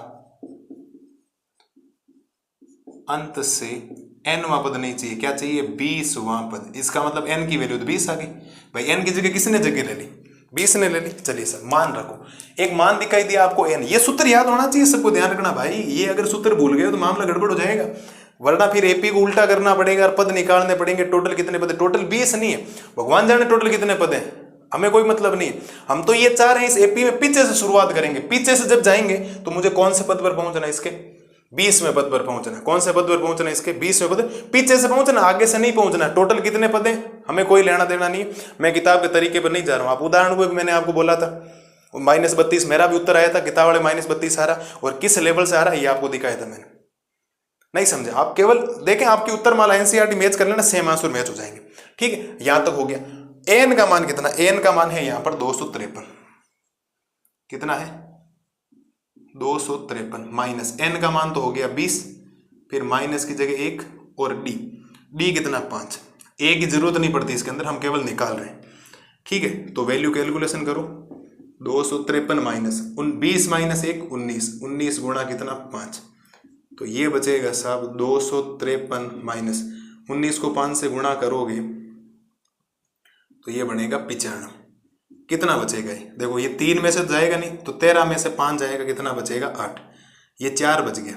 अंत से nवां पद नहीं चाहिए, क्या चाहिए? 20वां पद। इसका मतलब n की वैल्यू तो 20 आ गई भाई। n की जगह किसने जगह ले ली? 20 ने ले ली। चलिए सर, मान रखो, एक मान दिखाई दिया आपको n। ये सूत्र याद होना चाहिए सबको, ध्यान रखना भाई। ये अगर सूत्र भूल गए तो मामला गड़बड़ हो जाएगा, वरना फिर एपी को उल्टा करना पड़ेगा और पद निकालने पड़ेंगे। टोटल कितने पद है? टोटल 20 नहीं है, भगवान जाने टोटल कितने पद हैं, हमें कोई मतलब नहीं है। हम तो ये चाह रहे हैं इस एपी में पीछे से शुरुआत करेंगे। पीछे से जब जाएंगे तो मुझे कौन से पद पर पहुंचना है? इसके 20वें पद पर पहुंचना है। कौन से पद पर पहुंचना है? इसके 20वें पद। पीछे से पहुंचना, आगे से नहीं पहुंचना। टोटल कितने पद हैं हमें कोई लेना देना नहीं है। मैं किताब के तरीके पर नहीं जा रहा हूं। आप उदाहरण को मैंने आपको बोला था -32, मेरा भी उत्तर आया था, किताब वाले -32 आ रहा, और किस लेवल से आ रहा है ये आपको दिखाया था मैंने। नहीं समझे आप? केवल देखें, आपकी उत्तर माला एनसीईआरटी मैच कर लेना, सेम आंसर मैच हो जाएंगे। ठीक है, यहां तक हो गया। एन का मान कितना? एन का मान है यहां पर 253। कितना है? 253 माइनस एन का मान तो हो गया 20, फिर माइनस की जगह 1 और डी कितना? 5। ए की जरूरत नहीं पड़ती इसके अंदर, हम केवल निकाल रहे हैं। ठीक है, तो वैल्यू कैलकुलेशन करो। 253 माइनस 20 माइनस 1 19, 19 गुणा कितना? 5। तो ये बचेगा साहब 253 माइनस 19 को 5 से गुणा करोगे तो ये बनेगा 95। कितना बचेगा? ये देखो, ये 3 में से जाएगा नहीं तो 13 में से 5 जाएगा, कितना बचेगा? 8। ये 4 बच गया।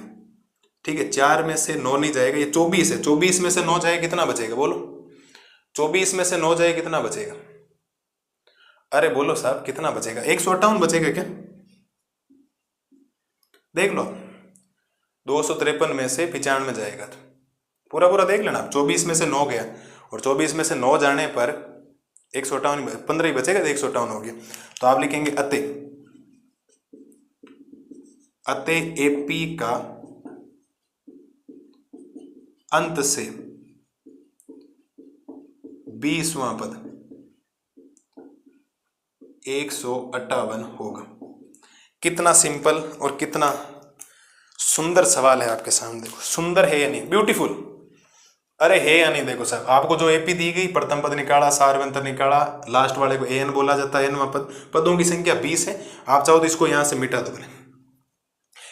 ठीक है, 4 में से 9 नहीं जाएगा, ये 24 है। 24 में से 9 जाए कितना बचेगा? बोलो, 24 में से 9 जाए कितना बचेगा? अरे बोलो साहब, कितना बचेगा? 158 बचेगा क्या? देख लो, 253 में से 95 जाएगा तो पूरा पूरा देख लेना। 24 में से 9 गया, और 24 में से 9 जाने पर 158, 15 ही बचेगा, 158 हो गया। तो आप लिखेंगे अतः एपी का अंत से 20वां पद 158 होगा। कितना सिंपल और कितना सुंदर सवाल है आपके सामने। देखो, सुंदर है या नहीं? ब्यूटीफुल, अरे है या नहीं? देखो साहब, आपको जो एपी दी गई, प्रथम पद निकाला, सार्वंतर निकाला, लास्ट वाले को एन बोला जाता है, एनवां पद। पदों की संख्या 20 है। आप चाहो तो इसको यहां से मिटा दो,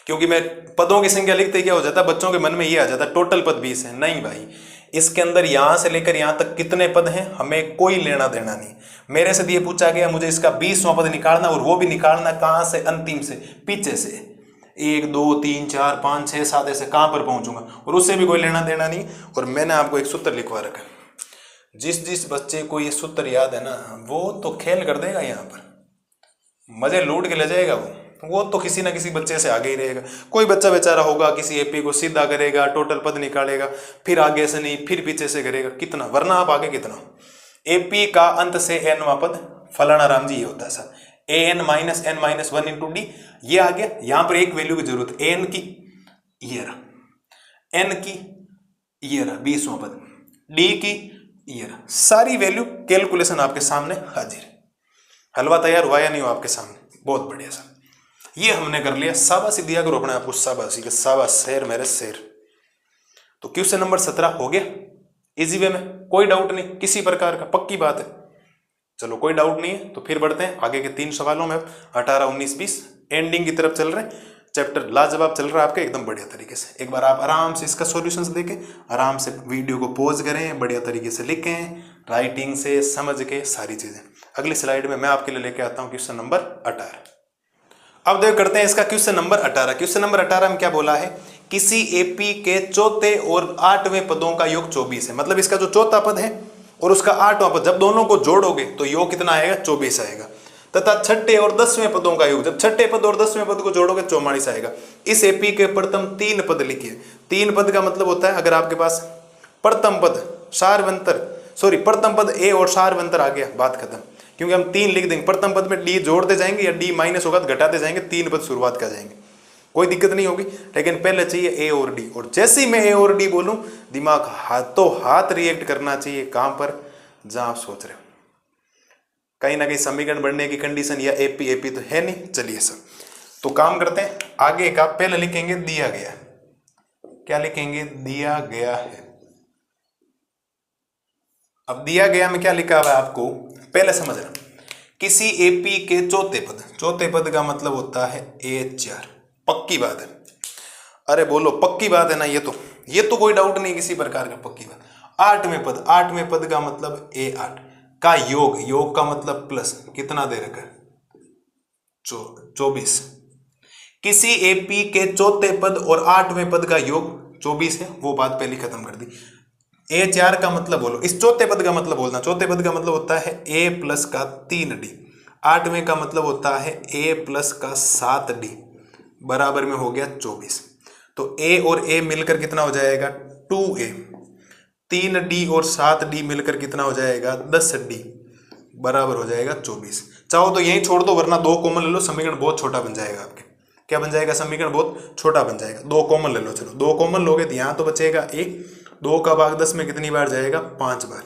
क्योंकि मैं पदों की संख्या लिखते क्या हो जाता है, बच्चों के मन में ये आ जाता है टोटल पद 20 है। नहीं भाई, इसके अंदर यहां से लेकर यहां तक कितने पद हैं हमें कोई लेना देना नहीं। मेरे से ये पूछा गया मुझे इसका 20वां पद निकालना, और वो भी निकालना कहां से? अंतिम से, पीछे से। 1 2 3 4 5 6 7 ऐसे कहां पर पहुंचूंगा, और उससे भी कोई लेना देना नहीं। और मैंने आपको एक सूत्र लिखवा रखा है, जिस बच्चे को ये सूत्र याद है ना, वो तो खेल कर देगा, यहाँ पर मजे लूट के ले जाएगा। वो तो किसी ना किसी बच्चे से आगे ही रहेगा। कोई बच्चा बेचारा होगा, किसी एपी को सीधा करेगा, टोटल पद निकालेगा, फिर आगे से नहीं, फिर पीछे से करेगा, कितना, वरना आप आगे कितना। एपी का अंत से एनवां पद फलाना राम जी, ये होता है sir an minus n minus 1 into D. ये आ गया। यहां पर एक वैल्यू की जरूरत, एन की ये रहा, एन की ये रहा 20वां पद, डी की ये रहा। सारी वैल्यू कैलकुलेशन आपके सामने हाजिर। हलवा तैयार हुआ या नहीं हुआ आपके सामने? बहुत बढ़िया सर, ये हमने कर लिया। शाबाशी दिया करो अपने आपको, शाबाशी के शाबाश, शेर मेरे शेर। तो क्वेश्चन नंबर 17 हो गया इजी वे में, कोई डाउट नहीं किसी प्रकार का, पक्की बात है। चलो कोई डाउट नहीं है, तो फिर बढ़ते हैं आगे के 3 सवालों में। 18 19 20 एंडिंग की तरफ चल रहे हैं। चैप्टर लाजवाब चल रहा है आपका, एकदम बढ़िया तरीके से। एक बार आप आराम से इसका सॉल्यूशंस देखें, आराम से वीडियो को पॉज करें, बढ़िया तरीके से लिखें, राइटिंग से समझ के सारी चीजें। अगली स्लाइड में मैं आपके लिए लेके आता हूं क्वेश्चन नंबर 18। अब देख करते हैं इसका क्वेश्चन नंबर 18। क्वेश्चन नंबर 18 में क्या बोला है? किसी एपी के चौथे और 8वें पदों का योग 24 है। मतलब इसका जो चौथा पद है और उसका 8वां पद, जब दोनों को जोड़ोगे तो योग कितना आएगा? 24 आएगा। तथा छठे और 10वें पदों का योग। जब छठे पद और 10वें पद को जोड़ोगे 44 आएगा। इस एपी के प्रथम 3 पद लिखिए। 3 पद का मतलब होता है अगर आपके पास प्रथम पद प्रथम पद ए और सारवंतर आ गया, बात खत्म। क्योंकि हम 3 लिख देंगे, प्रथम पद में डी जोड़ते जाएंगे या डी माइनस होगा तो घटाते जाएंगे, 3 पद शुरुआत कर जाएंगे, कोई दिक्कत नहीं होगी। लेकिन पहले चाहिए ए और डी, और जैसे ही मैं ए और डी बोलूं दिमाग हाथों हाथ रिएक्ट करना चाहिए। कहां पर? जहां आप सोच रहे हो। कहीं ना कहीं समीकरण बढ़ने की कंडीशन या एपी एपी तो है नहीं। चलिए सर, तो काम करते हैं आगे का। पहले लिखेंगे दिया गया। क्या लिखेंगे? दिया गया है। अब दिया गया में क्या लिखा हुआ है आपको पहले समझना। किसी एपी के चौथे पद का मतलब होता है A4। पक्की बात है? अरे बोलो पक्की बात है ना? ये तो कोई डाउट नहीं किसी प्रकार का, पक्की बात। आठवें पद का मतलब A8 का योग का मतलब प्लस, कितना दे रखा है? 24। किसी एपी के चौथे पद और 8वें पद का योग 24 है, वो बात पहले खत्म कर दी। A4 का मतलब बोलो, इस चौथे पद का मतलब बोलना। चौथे पद का मतलब होता है A प्लस का 3D। 8वें का मतलब होता है A प्लस का 7D बराबर में हो गया 24। तो A और A मिलकर कितना हो जाएगा? 2A। 3D और 7D मिलकर कितना हो जाएगा? 10D बराबर हो जाएगा 24। चाहो तो यहीं छोड़ दो, वरना 2 कॉमन ले लो, समीकरण बहुत छोटा बन जाएगा आपके। क्या बन जाएगा? समीकरण बहुत छोटा बन जाएगा। 2 कॉमन ले लो। चलो 2 कॉमन लोगे तो यहाँ तो बचेगा A। 2 का भाग 10 में कितनी बार जाएगा? 5 बार,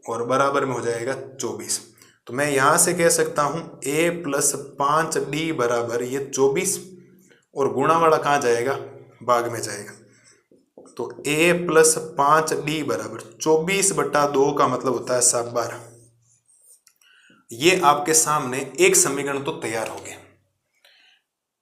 और बराबर में हो जाएगा 24। तो मैं यहाँ से कह सकता हूँ A प्लस 5D बराबर ये 24, और गुणा वाला कहाँ जाएगा? भाग में जाएगा। तो A प्लस 5D बराबर 24/2 का मतलब होता है 12। ये आपके सामने एक समीकरण तो तैयार हो गया।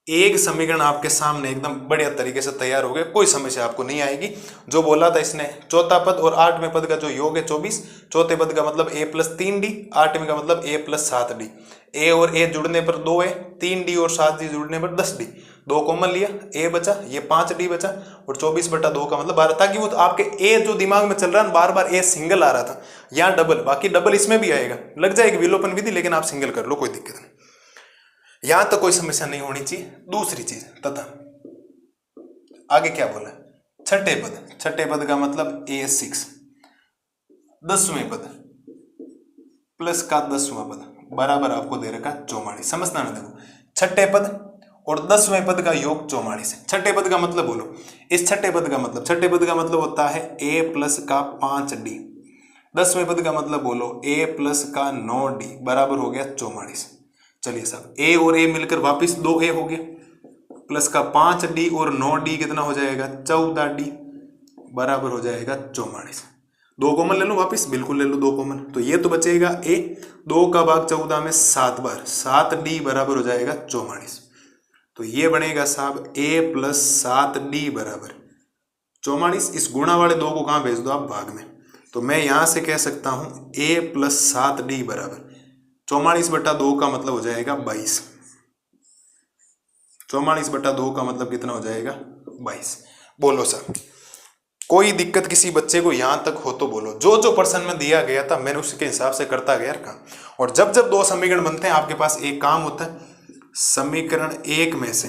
एक समीकरण आपके सामने एकदम बढ़िया तरीके से तैयार हो गया, कोई समस्या आपको नहीं आएगी। जो बोला था इसने, चौथा पद और 8वें पद का जो योग है 24, चौथे पद का मतलब A प्लस 3D, 8वें का मतलब A प्लस 7D। A और A जुड़ने पर 2 है, 3D और 7D जुड़ने पर 10D। 2 कॉमन लिया, A बचा, ये 5D बचा, और 24/2 का मतलब 12। ताकि वो आपके A जो दिमाग में चल रहा है, बार बार A सिंगल आ रहा था, यहाँ डबल, बाकी डबल इसमें भी आएगा, लग जाएगी विलोपन विधि, लेकिन आप सिंगल कर लो, कोई दिक्कत नहीं। यहां तक कोई समस्या नहीं होनी चाहिए। दूसरी चीज, तथा आगे क्या बोला? छठे पद का मतलब A6। 10वें पद प्लस का 10वां पद बराबर आपको दे रखा 44। समझना ना, देखो छठे पद और 10वें पद का योग 44 है। छठे पद का मतलब बोलो, इस छठे पद का मतलब होता है A प्लस का 5D। 10वें पद का मतलब बोलो A प्लस का 9D बराबर हो गया 44। चलिए साहब, A और A मिलकर वापस 2A हो गया, प्लस का 5D और 9D कितना हो जाएगा? 14D बराबर हो जाएगा 44। 2 कॉमन ले लो वापस, बिल्कुल ले लो 2 कॉमन, तो ये तो बचेगा A। 2 का भाग 14 में 7 बार, 7D बराबर हो जाएगा 44। तो ये बनेगा साहब A प्लस 7D बराबर 44। इस गुणा वाले 2 को कहाँ भेज दो आप? भाग में। तो मैं यहां से कह सकता हूं A प्लस 7D बराबर 44/2 का मतलब हो जाएगा 22। 44/2 का मतलब कितना हो जाएगा? 22। बोलो सर, कोई दिक्कत किसी बच्चे को यहां तक हो तो बोलो। जो जो प्रश्न में दिया गया था मैंने उसके हिसाब से करता गया काम। और जब जब 2 समीकरण बनते हैं आपके पास एक काम होता है, समीकरण एक में से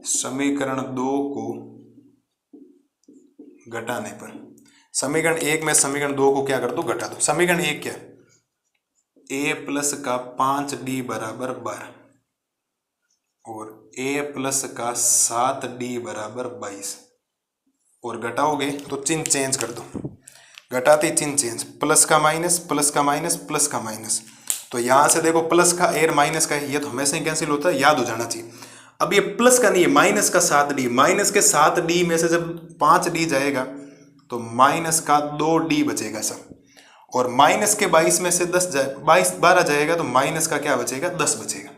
समीकरण 2 को घटाने पर, समीकरण 1 में समीकरण 2 को क्या कर दो? घटा दो। समीकरण 1 क्या? A प्लस का 5D बराबर 12 और A प्लस का 7D बराबर 22, और घटाओगे तो चिन्ह चेंज कर दो। घटाते चिन्ह चेंज, प्लस का माइनस, प्लस का माइनस, प्लस का माइनस। तो यहां से देखो प्लस का और माइनस का है, ये तो हमेशा ही कैंसिल होता है, याद हो जाना चाहिए। अब ये प्लस का नहीं है, माइनस का 7D, माइनस के 7D में से जब 5D जाएगा तो माइनस का 2D बचेगा सब, और माइनस के 22 में से 12 जाएगा तो माइनस का क्या बचेगा? 10 बचेगा।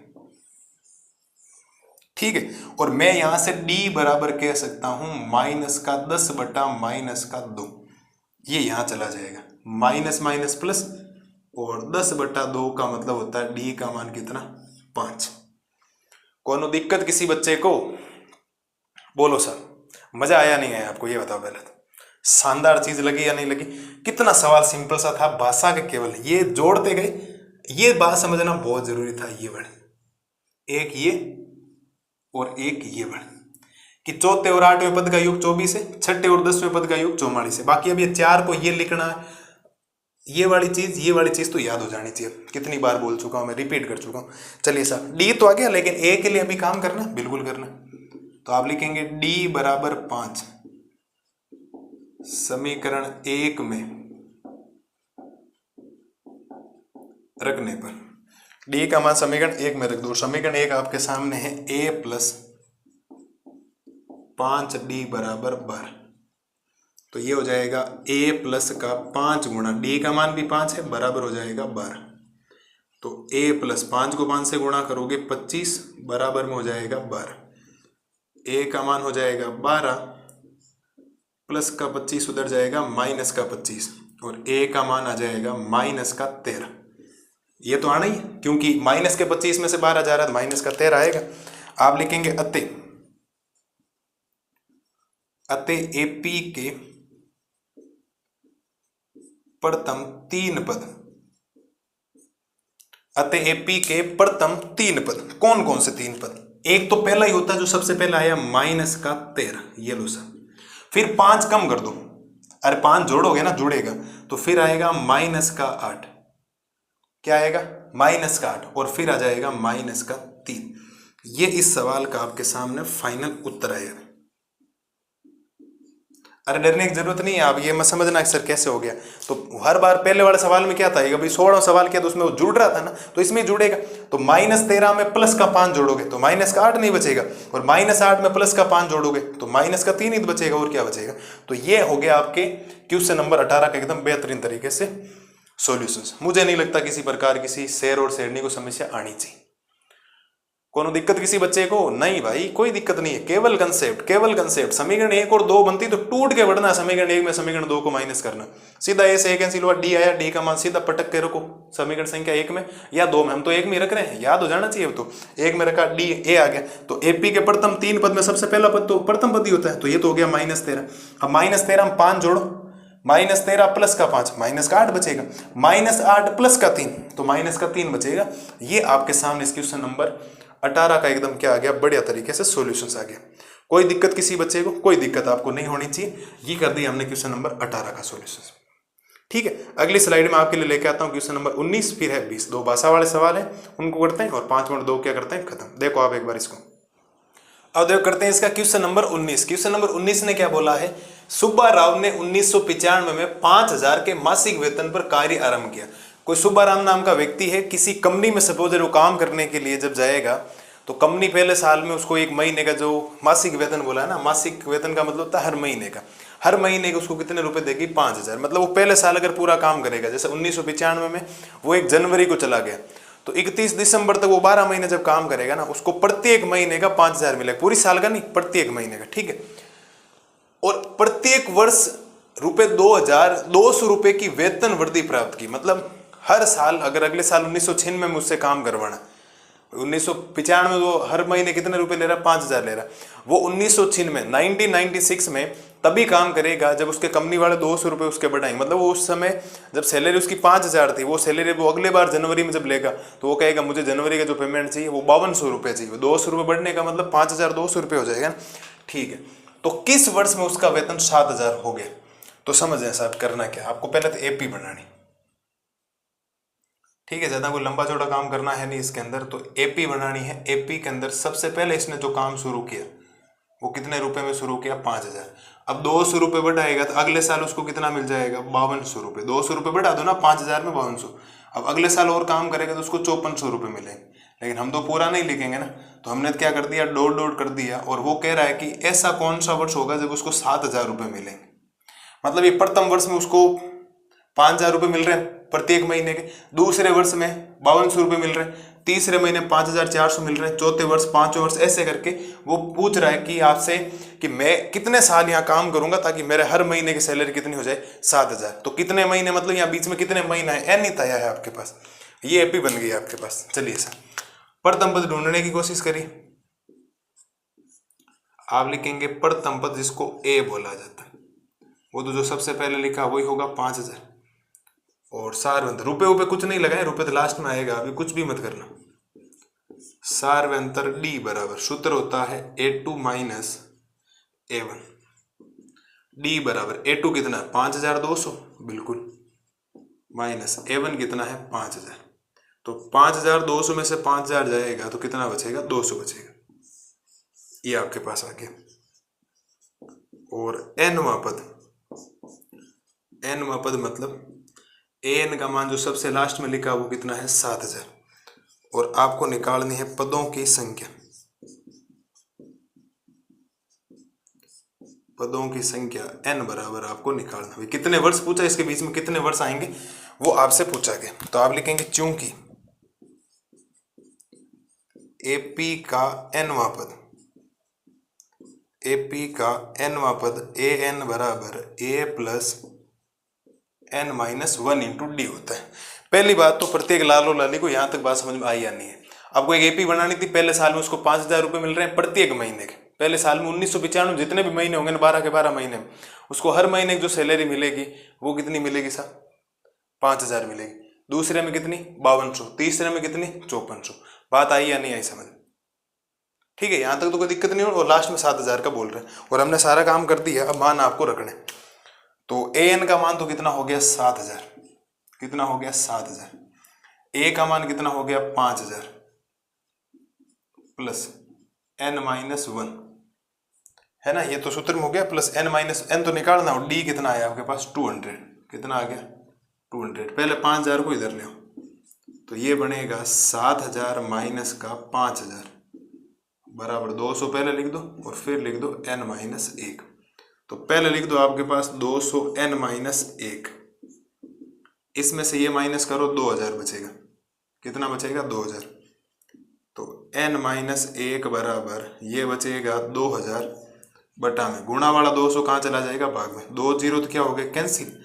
ठीक है, और मैं यहां से D बराबर कह सकता हूं माइनस का 10 बटा माइनस का 2। ये यहां चला जाएगा, माइनस माइनस प्लस, और 10/2 का मतलब होता है D का मान कितना? 5। कोनो दिक्कत किसी बच्चे को? बोलो सर, मजा आया नहीं आया आपको, ये बताओ पहले तो। शानदार चीज लगी या नहीं लगी? कितना सवाल सिंपल सा था, भाषा के केवल ये जोड़ते गए। ये बात समझना बहुत जरूरी था। ये बढ़े एक ये और एक ये बढ़े कि चौथे और आठवें पद का योग 24 है, छठे और 10वें पद का योग 44 है। बाकी अब ये चार को ये लिखना है, ये वाली चीज तो याद हो जानी चाहिए। कितनी बार बोल चुका हूं मैं, रिपीट कर चुका हूं। चलिए साहब, डी तो आ गया, लेकिन ए के लिए अभी काम करना, बिल्कुल करना। तो आप लिखेंगे डी बराबर 5 समीकरण 1 में रखने पर, डी का मान समीकरण 1 में रख दो। समीकरण 1 आपके सामने है a प्लस 5d बराबर 12। तो ये हो जाएगा a प्लस का 5 गुणा d का मान भी 5 है, बराबर हो जाएगा 12। तो a प्लस 5 को 5 से गुणा करोगे 25 बराबर में हो जाएगा 12। a का मान हो जाएगा 12 प्लस का 25 उधर जाएगा माइनस का 25 और a का मान आ जाएगा माइनस का 13। ये तो आना ही है क्योंकि माइनस के 25 में से 12 जा रहा है तो माइनस का 13 आएगा। आप लिखेंगे अतः एपी के प्रथम 3 पद, अतः एपी के प्रथम 3 पद कौन कौन से 3 पद? एक तो पहला ही होता है जो सबसे पहला आया माइनस का 13, ये लो सर। फिर 5 कम कर दो, अरे 5 जोड़ोगे ना, जुड़ेगा, तो फिर आएगा माइनस का 8। क्या आएगा? माइनस का 8 और फिर आ जाएगा माइनस का 3। ये इस सवाल का आपके सामने फाइनल उत्तर आएगा। अरे डरने की जरूरत नहीं है, आप ये मत समझना कि सर कैसे हो गया। तो हर बार पहले वाले सवाल में क्या था, अभी 16वां सवाल किया तो उसमें वो जुड़ रहा था ना, तो इसमें जुड़ेगा। तो -13 में प्लस का 5 जोड़ोगे तो माइनस का 8 नहीं बचेगा, और -8 में प्लस का 5 जोड़ोगे तो माइनस का 3 ही बचेगा, और क्या बचेगा। तो ये हो गया आपके क्वेश्चन नंबर 18 का एकदम बेहतरीन तरीके से सॉल्यूशंस। मुझे नहीं लगता किसी प्रकार किसी शेर और शेरनी को समस्या आनी चाहिए। कोनो दिक्कत किसी बच्चे को? नहीं भाई, कोई दिक्कत नहीं है। केवल कंसेप्ट। समीकरण 1 और 2 बनती तो टूट के बढ़ना, समीकरण 1 में समीकरण 2 को माइनस करना, सीधा ए से 1 कैंसिल हुआ, डी आया, डी का मान सीधा पटक के रखो समीकरण संख्या 1 में या 2 में। हम तो 1 में रख रहे हैं, याद हो जाना चाहिए। तो 1 में रखा, डी ए आ गया। तो एपी के प्रथम 3 पद में सबसे पहला पद तो प्रथम पद ही होता है, तो ये तो हो गया -13। अब -13 में 5 जोड़ो, -13 प्लस का 5 माइनस का 8 बचेगा, -8 प्लस का 3 तो माइनस का 3 बचेगा। ये आपके सामने इस क्वेश्चन नंबर 18 का एकदम क्या आ गया, बढ़िया तरीके से सॉल्यूशंस आ गया। कोई दिक्कत किसी बच्चे को? कोई दिक्कत आपको नहीं होनी चाहिए। ये कर दिया हमने क्वेश्चन नंबर 18 का सॉल्यूशंस। ठीक है, अगली स्लाइड में आपके लिए लेके आता हूँ क्वेश्चन नंबर 19, फिर है 20। 2 भाषा वाले सवाल हैं, उनको करते हैं, और 5 मिनट 2 क्या करते हैं, खत्म। देखो आप एक बार इसको, अब देखो करते हैं इसका क्वेश्चन नंबर 19। क्वेश्चन नंबर 19 ने क्या बोला है, सुब्बा राव ने 1995 में 5000 के मासिक वेतन पर कार्य आरंभ किया। कोई सुब्बा राम नाम का व्यक्ति है, किसी कंपनी में सपोज वो काम करने के लिए जब जाएगा तो कंपनी पहले साल में उसको 1 महीने का जो मासिक वेतन बोला है ना, मासिक वेतन का मतलब होता है हर महीने का, हर महीने के उसको कितने रुपए देगी, 5000। मतलब वो पहले साल अगर पूरा काम करेगा, जैसे 1995 में वो 1 जनवरी को चला गया तो 31 दिसंबर तक वो 12 महीने जब काम करेगा ना, उसको प्रत्येक महीने का 5000 मिलेगा, पूरी साल का नहीं, प्रत्येक महीने का। ठीक है, और प्रत्येक वर्ष ₹2,200 रुपए की वेतन वृद्धि प्राप्त की। मतलब हर साल, अगर अगले साल 1996 में मुझसे काम करवाना, 1995 में वो हर महीने कितने रुपए ले रहा है, 5000 ले रहा है। वो 1996 में तभी काम करेगा जब उसके कंपनी वाले 200 रुपए उसके बढ़ाएंगे। मतलब वो उस समय जब सैलरी उसकी 5000 थी, वो सैलरी वो अगले बार जनवरी में जब लेगा तो वो कहेगा मुझे जनवरी का जो पेमेंट चाहिए वो 5200 रुपये चाहिए। 200 रुपये बढ़ने का मतलब 5200 रुपये हो जाएगा। ठीक है, तो किस वर्ष में उसका वेतन 7000 हो गया? तो समझ आए साहब करना क्या, आपको पहले तो एपी बनानी। ठीक है, ज्यादा कोई लंबा चौड़ा काम करना है नहीं इसके अंदर, तो एपी बनानी है। एपी के अंदर सबसे पहले इसने जो काम शुरू किया वो कितने रुपए में शुरू किया, 5000। अब 200 रुपये बढ़ाएगा तो अगले साल उसको कितना मिल जाएगा, 5200 रुपये। 200 रुपये बढ़ा दो ना, 5000 में 5200। अब अगले साल और काम करेगा तो उसको 5400 रुपये मिलेंगे। लेकिन हम तो पूरा नहीं लिखेंगे ना, तो हमने क्या कर दिया, डॉट कर दिया। और वो कह रहा है कि ऐसा कौन सा वर्ष होगा जब उसको 7000 रुपये मिलेंगे। मतलब ये प्रथम वर्ष में उसको 5000 रुपये मिल रहे हैं प्रत्येक महीने के, दूसरे वर्ष में 5200 रुपये मिल रहे हैं, तीसरे महीने 5400 मिल रहे हैं, चौथे वर्ष, पांचवें वर्ष, ऐसे करके वो पूछ रहा है कि आपसे कि मैं कितने साल यहाँ काम करूंगा ताकि मेरे हर महीने की सैलरी कितनी हो जाए, 7000। तो कितने महीने, मतलब यहाँ बीच में कितने महीना है, एन ही तय है आपके पास। ये एपी बन गई आपके पास। चलिए सर, प्रथम पद ढूंढने की कोशिश करिए। आप लिखेंगे प्रथम पद जिसको ए बोला जाता है, वो तो जो सबसे पहले लिखा वही होगा 5000। और सारवंतर रुपए कुछ नहीं लगाए, रुपए तो लास्ट में आएगा, अभी कुछ भी मत करना। सारवंतर डी बराबर सूत्र होता है A2 माइनस A1। डी बराबर A2 कितना है 5200 बिल्कुल, माइनस A1 कितना है 5000। तो 5200 में से 5000 जाएगा तो कितना बचेगा 200 बचेगा, ये आपके पास आ गया। और nवां पद मतलब an का मान जो सबसे लास्ट में लिखा वो कितना है 7000। और आपको निकालनी है पदों की संख्या। पदों की संख्या n बराबर आपको निकालना है। कितने वर्ष पूछा, इसके बीच में कितने वर्ष आएंगे वो आपसे पूछा गया। तो आप लिखेंगे चूंकि AP का nवां पद, AP का nवां पद an बराबर a plus n minus 1 into D होता है। पहली बात तो प्रत्येक लालो लाली को यहाँ तक बात समझ में आई या नहीं है। आपको एक एपी बनानी थी, पहले साल में उसको 5000 रुपये मिल रहे हैं प्रत्येक महीने के। पहले साल में 1995 जितने भी महीने होंगे ना 12 के 12 महीने में, उसको हर महीने जो सैलरी मिलेगी वो कितनी मिलेगी साहब 5000 मिलेगी। दूसरे में कितनी 5200, तीसरे में कितनी 5400। बात आई या नहीं आई समझ? ठीक है, यहाँ तक तो कोई दिक्कत नहीं हो। और लास्ट में 7000 का बोल रहे हैं और हमने सारा काम कर दिया। अब मान आपको रखने, तो an का मान तो कितना हो गया 7000, कितना हो गया 7000। a का मान कितना हो गया 5000 प्लस n माइनस 1 है ना, ये तो सूत्र में हो गया। प्लस n माइनस n तो निकालना। और d कितना आया आपके पास 200, कितना आ गया 200। पहले 5000 को इधर ले आओ, तो ये बनेगा 7000 माइनस का 5000 बराबर 200 पहले लिख दो और फिर लिख दो n माइनस 1। तो पहले लिख दो आपके पास 200 n माइनस 1, इसमें से ये माइनस करो 2000 बचेगा, कितना बचेगा 2000। तो n माइनस 1 बराबर ये बचेगा 2000 बटा में गुणा वाला 200 कहाँ चला जाएगा भाग में, 2 जीरो तो क्या हो गया कैंसिल।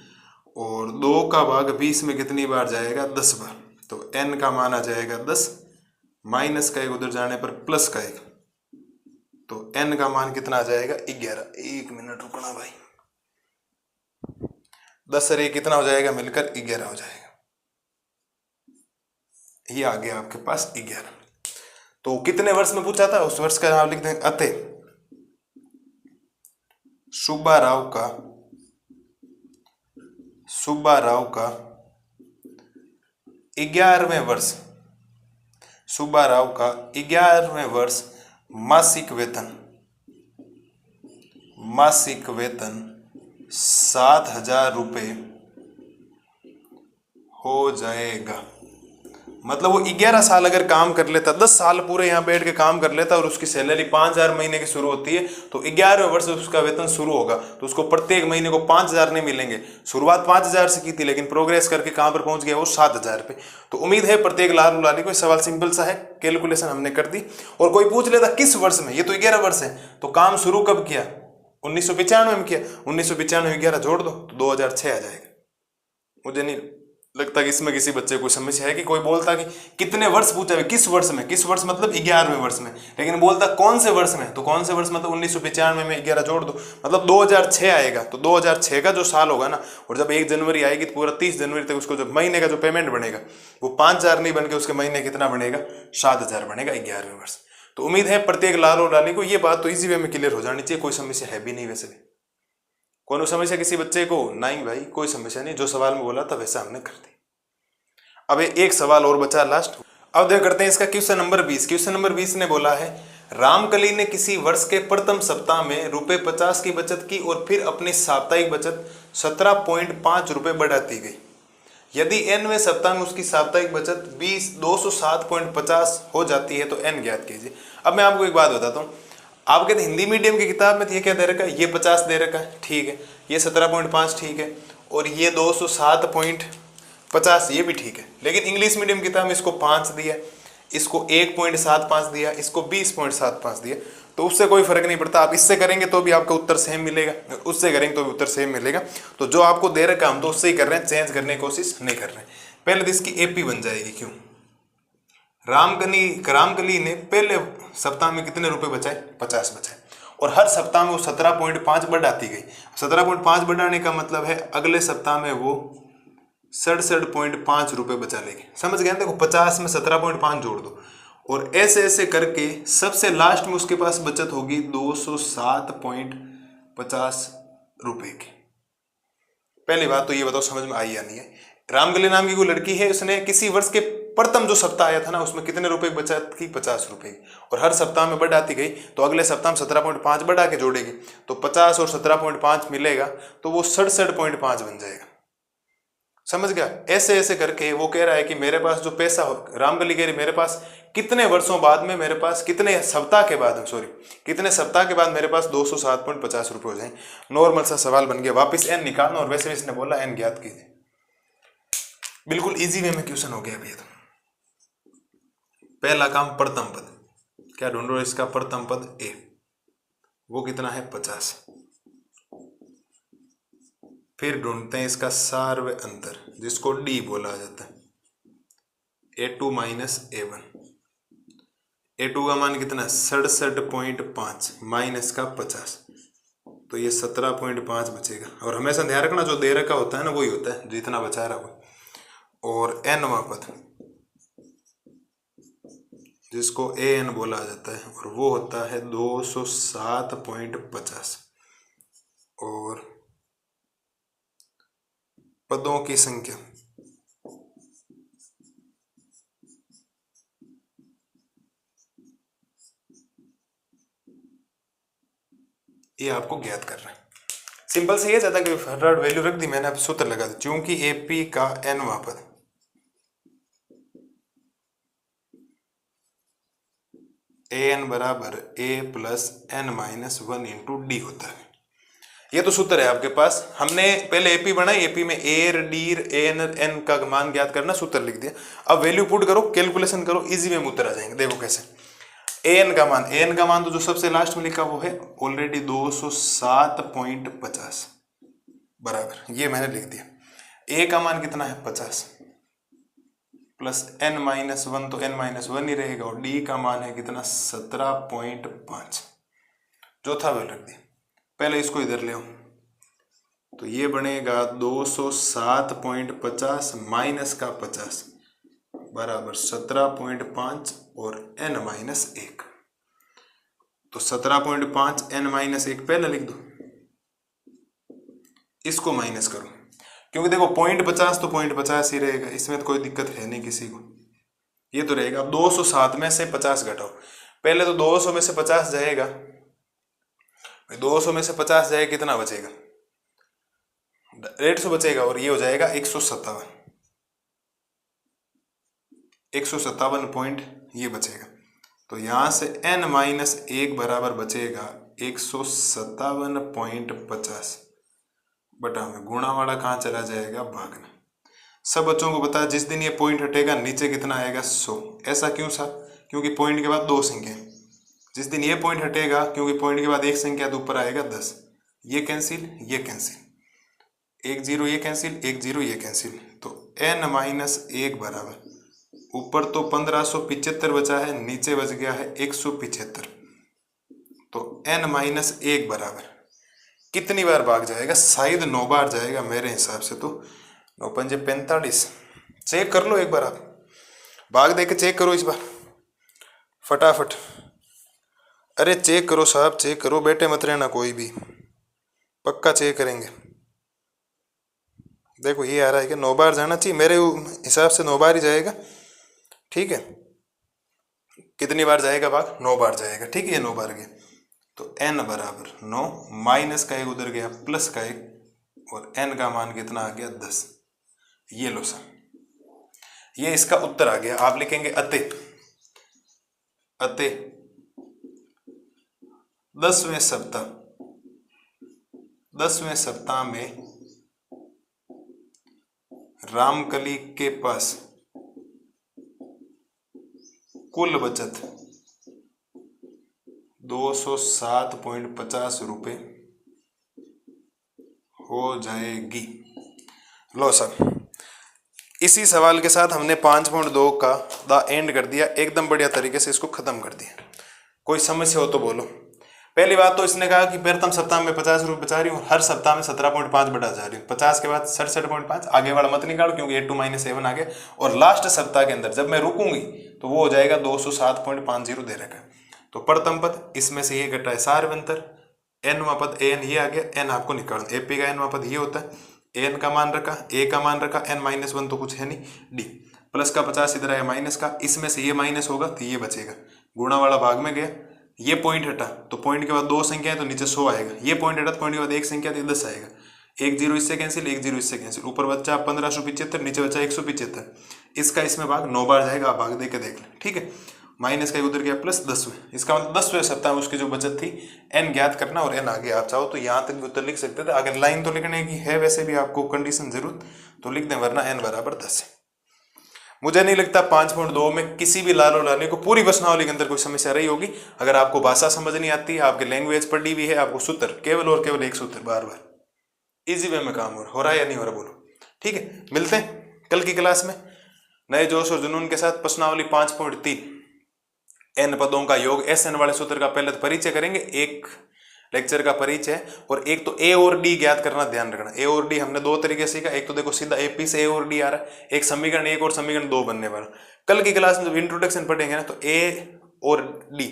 और 2 का भाग 20 में कितनी बार जाएगा 10 बार। तो n का मान आ जाएगा 10, माइनस का 1 उधर जाने पर प्लस का 1, तो n का मान कितना आ जाएगा 11। 1 मिनट रुकना भाई, 10 और 1 कितना हो जाएगा मिलकर 11 हो जाएगा। ये आ गया आपके पास 11। तो कितने वर्ष में पूछा था उस वर्ष का नाम लिख देंगे अतः सुब्बा राव का 11वें वर्ष, सुब्बा राव का 11वें वर्ष मासिक वेतन 7000 रुपये हो जाएगा। मतलब वो 11 साल अगर काम कर लेता, 10 साल पूरे यहाँ बैठ के काम कर लेता और उसकी सैलरी 5000 महीने की शुरू होती है, तो 11वें वर्ष उसका वेतन शुरू होगा तो उसको प्रत्येक महीने को 5000 नहीं मिलेंगे। शुरुआत 5000 से की थी लेकिन प्रोग्रेस करके कहाँ पर पहुंच गया वो 7000 पे। तो उम्मीद है प्रत्येक लाल लाली को सवाल सिंपल सा है, कैलकुलेशन हमने कर दी। और कोई पूछ लेता किस वर्ष में, ये तो 11 वर्ष है, तो काम शुरू कब किया 1995 में किया। 1995 में 11 जोड़ दो तो 2006 आ जाएगा। मुझे नहीं लगता कि इसमें किसी बच्चे को समस्या है कि कोई बोलता कि कितने वर्ष पूछा है, किस वर्ष में, किस वर्ष मतलब 11वें वर्ष में, लेकिन बोलता कौन से वर्ष में, तो कौन से वर्ष मतलब 1995 में 11 जोड़ दो मतलब 2006 आएगा। तो 2006 का जो साल होगा ना, और जब 1 जनवरी आएगी तो पूरा 30 जनवरी तक उसको जब महीने का जो पेमेंट बनेगा वो 5000 नहीं बन के उसके महीने कितना बनेगा 7000 बनेगा 11वें वर्ष। तो उम्मीद है प्रत्येक लाल और लाली को ये बात तो इजी वे में क्लियर हो जानी चाहिए। कोई समस्या है भी नहीं, वैसे भी कौन समस्या किसी बच्चे को नहीं भाई, कोई समस्या नहीं। जो सवाल में बोला था वैसा हमने कर दी। अब एक सवाल और बचा लास्ट। अब देख करते हैं इसका क्वेश्चन नंबर 20। क्वेश्चन नंबर 20 ने बोला है रामकली ने किसी वर्ष के प्रथम सप्ताह में ₹50 की बचत की और फिर अपनी साप्ताहिक बचत 17.5 रुपये बढ़ाती गई। यदि nवें सप्ताह में उसकी साप्ताहिक बचत 207.50 हो जाती है तो n ज्ञात कीजिए। अब मैं आपको एक बात बताता हूँ, आपके तो हिंदी मीडियम की किताब में ये क्या दे रखा है, ये 50 दे रखा है, ठीक है, ये 17.5 ठीक है, और ये 207.50 ये भी ठीक है। लेकिन इंग्लिश मीडियम किताब में इसको 5 दिया, इसको 1.75 दिया, इसको 20.75 दिया, तो उससे कोई फर्क नहीं पड़ता। आप इससे करेंगे तो भी आपका उत्तर सेम मिलेगा, उससे करेंगे तो भी उत्तर सेम मिलेगा। तो जो आपको दे रखा हम तो उससे ही कर रहे हैं, चेंज करने की कोशिश नहीं कर रहे हैं। पहले तो इसकी एपी बन जाएगी। क्यों? रामकली ने पहले सप्ताह में कितने रुपए बचाए, 50 बचाए, और हर सप्ताह में वो 17.5 बढ़ाती गई। 17.5 बढ़ाने का मतलब है अगले सप्ताह में वो 67.5 रुपये बचा लेगी। समझ गए? देखो 50 में 17.5 जोड़ दो और ऐसे ऐसे करके सबसे लास्ट में उसके पास बचत होगी 207.50 रुपये की। पहली बात तो ये बताओ समझ में आई या नहीं है? रामगली नाम की कोई लड़की है, उसने किसी वर्ष के प्रथम जो सप्ताह आया था ना उसमें कितने रुपए की बचत की? 50 रुपए की। और हर सप्ताह में बढ़ाती गई तो अगले सप्ताह में 17.5 बढ़ा के जोड़ेगी तो 50 और 17.5 मिलेगा तो वो 67.5 बन जाएगा। समझ गया? ऐसे ऐसे करके वो कह रहा है कि मेरे पास जो पैसा हो, रामगली कह रही मेरे पास कितने वर्षों बाद में, मेरे पास कितने सप्ताह के बाद, कितने सप्ताह के बाद मेरे पास 207.50 रुपये हो जाए। नॉर्मल सा सवाल बन गया। वापस एन निकालना और वैसे इसने बोला एन ज्ञात कीजिए। बिल्कुल इजी वे में क्वेश्चन हो गया अभी। तो पहला काम प्रथम पद, क्या ढूंढो? इसका प्रथम पद ए, वो कितना है? 50। फिर ढूंढते हैं इसका सार्व अंतर जिसको डी बोला जाता है, A2 माइनस A1। A2 का मान कितना? 67.5 माइनस का 50 तो ये 17.5 बचेगा। और हमेशा ध्यान रखना जो दे रखा होता है ना वही होता है जितना बचा रहा हो। और nवां पद जिसको AN बोला जाता है और वो होता है 207.50। और पदों की संख्या ये आपको ज्ञात करना है। सिंपल से ये ज्यादा कि हर वैल्यू रख दी मैंने, अब सूत्र लगा दी। चूंकि AP का nवां पद AN बराबर A plus N minus 1 into D होता है। ये तो सूत्र है आपके पास। हमने पहले AP बनाई, AP में एर डीर एन एन का मान ज्ञात करना, सूत्र लिख दिया। अब वैल्यू पुट करो, कैलकुलेशन करो, इजी में उत्तर आ जाएंगे। देखो कैसे। AN का मान तो जो सबसे लास्ट में लिखा वो है ऑलरेडी 207.50 बराबर, ये मैंने लिख दिया। A का मान कितना है? 50 प्लस N माइनस 1 तो N माइनस 1 ही रहेगा और D का मान है कितना? 17.5। जो था वो रख दिया। पहले इसको इधर ले आओ तो ये बनेगा 207.50 माइनस का 50 बराबर 17.5 और N माइनस 1। तो 17.5 N माइनस 1 पहले लिख दो, इसको माइनस करो क्योंकि देखो 0.50 तो 0.50 ही रहेगा, इसमें तो कोई दिक्कत है नहीं किसी को। ये तो रहेगा। अब 207 में से 50 घटाओ। पहले तो 200 में से 50 जाएगा, 200 में से 50 जाएगा कितना बचेगा? 150 बचेगा और ये हो जाएगा 157 पॉइंट ये बचेगा। तो यहां से N माइनस 1 बराबर बचेगा 157.50 बटा में गुणा वाला कहाँ चला जाएगा? भाग में। सब बच्चों को पता है जिस दिन ये पॉइंट हटेगा नीचे कितना आएगा? 100। ऐसा क्यों सा? क्योंकि पॉइंट के बाद दो संख्या। जिस दिन ये पॉइंट हटेगा, क्योंकि पॉइंट के बाद एक संख्या तो ऊपर आएगा 10। ये कैंसिल, ये कैंसिल, 1 0 ये कैंसिल, 1 0 ये कैंसिल। तो N माइनस 1 बराबर ऊपर तो 1575 बचा है, नीचे बच गया है 175। तो N माइनस 1 बराबर कितनी बार भाग जाएगा? शायद 9 बार जाएगा मेरे हिसाब से। तो 9 पंजे 45। चेक कर लो एक बार, आप भाग दे के चेक करो इस बार फटाफट। अरे चेक करो साहब, चेक करो, बैठे मत रहना कोई भी, पक्का चेक करेंगे। देखो ये आ रहा है कि 9 बार जाना चाहिए, मेरे हिसाब से 9 बार ही जाएगा। ठीक है, कितनी बार जाएगा भाग? 9 बार जाएगा। ठीक है, ये 9 बार गया तो N बराबर 9, माइनस का 1 उधर गया, प्लस का 1 और N का मान कितना आ गया? 10। ये लो सर, ये इसका उत्तर आ गया। आप लिखेंगे अतः 10वें सप्ताह में रामकली के पास कुल बचत 207.50 रुपये हो जाएगी। लो सर, इसी सवाल के साथ हमने 5.2 का द एंड कर दिया। एकदम बढ़िया तरीके से इसको खत्म कर दिया। कोई समस्या हो तो बोलो। पहली बात तो इसने कहा कि प्रथम सप्ताह में 50 रुपये बचा रही हूँ, हर सप्ताह में 17.5 बढ़ा जा रही हूँ। 50 के बाद 67.5, आगे वाला मत निकालो क्योंकि 8 - 7 आ गया। और लास्ट सप्ताह के अंदर जब मैं रुकूंगी तो वो हो जाएगा 207.50 दे रखा है। तो प्रथम पद इसमें से ये घटा है सार्वंतर, एनवा पद एन ये आ गया, एन आपको निकालना, एपी का एनवा पद ये होता है, एन का मान रखा, ए का मान रखा, एन -1 तो कुछ है नहीं, डी प्लस का 50 इधर आया माइनस का, इसमें से ये माइनस होगा तो ये बचेगा, गुणा वाला भाग में गया, ये पॉइंट हटा तो पॉइंट के बाद 2 संख्या है तो नीचे 100 आएगा, ये पॉइंट हटा तो पॉइंट के बाद 1 संख्या तो 10 आएगा, 1 0 इससे कैंसिल, 1 0 इससे कैंसिल, ऊपर बच्चा 1575, नीचे बच्चा 175, इसका इसमें भाग 9 बार जाएगा, आप भाग दे के देख लें, ठीक है। माइनस का उधर गया प्लस 10वें, इसका मतलब 10वें सप्ताह में उसकी जो बचत थी एन ज्ञात करना, और एन आगे आप चाहो तो यहाँ तक भी उत्तर लिख सकते थे। अगर लाइन तो लिखने की है वैसे भी आपको कंडीशन जरूरत तो लिख दें, वरना एन बराबर 10 है। मुझे नहीं लगता 5.2 में किसी भी लालो लाने को पूरी प्रश्नावली के अंदर कोई समस्या रही होगी। अगर आपको भाषा समझ नहीं आती है, आपके लैंग्वेज पढ़ी हुई है, आपको सूत्र केवल और केवल एक सूत्र बार बार इजी वे में काम हो रहा है या नहीं हो रहा बोलो, ठीक है। मिलते हैं कल की क्लास में नए जोश और जुनून के साथ। प्रश्नावली 5.3 एन पदों का योग एस एन वाले सूत्र का पहले तो परिचय करेंगे, एक लेक्चर का परिचय, और एक तो ए और डी ज्ञात करना, ध्यान रखना। ए और डी हमने 2 तरीके सीखा, एक तो देखो सीधा एपी से ए और डी आ रहा है, एक समीकरण 1 और समीकरण 2 बनने वाला। कल की क्लास में जब इंट्रोडक्शन पढ़ेंगे ना तो ए और डी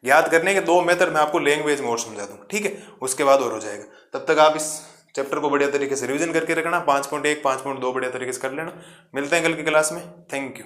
ज्ञात करने के 2 मेथड मैं आपको लैंग्वेज में और समझा दूंगा, ठीक है। उसके बाद और हो जाएगा, तब तक आप इस चैप्टर को बढ़िया तरीके से रिवीजन करके रखना। 5.1 5.2 बढ़िया तरीके से कर लेना। मिलते हैं कल की क्लास में, थैंक यू।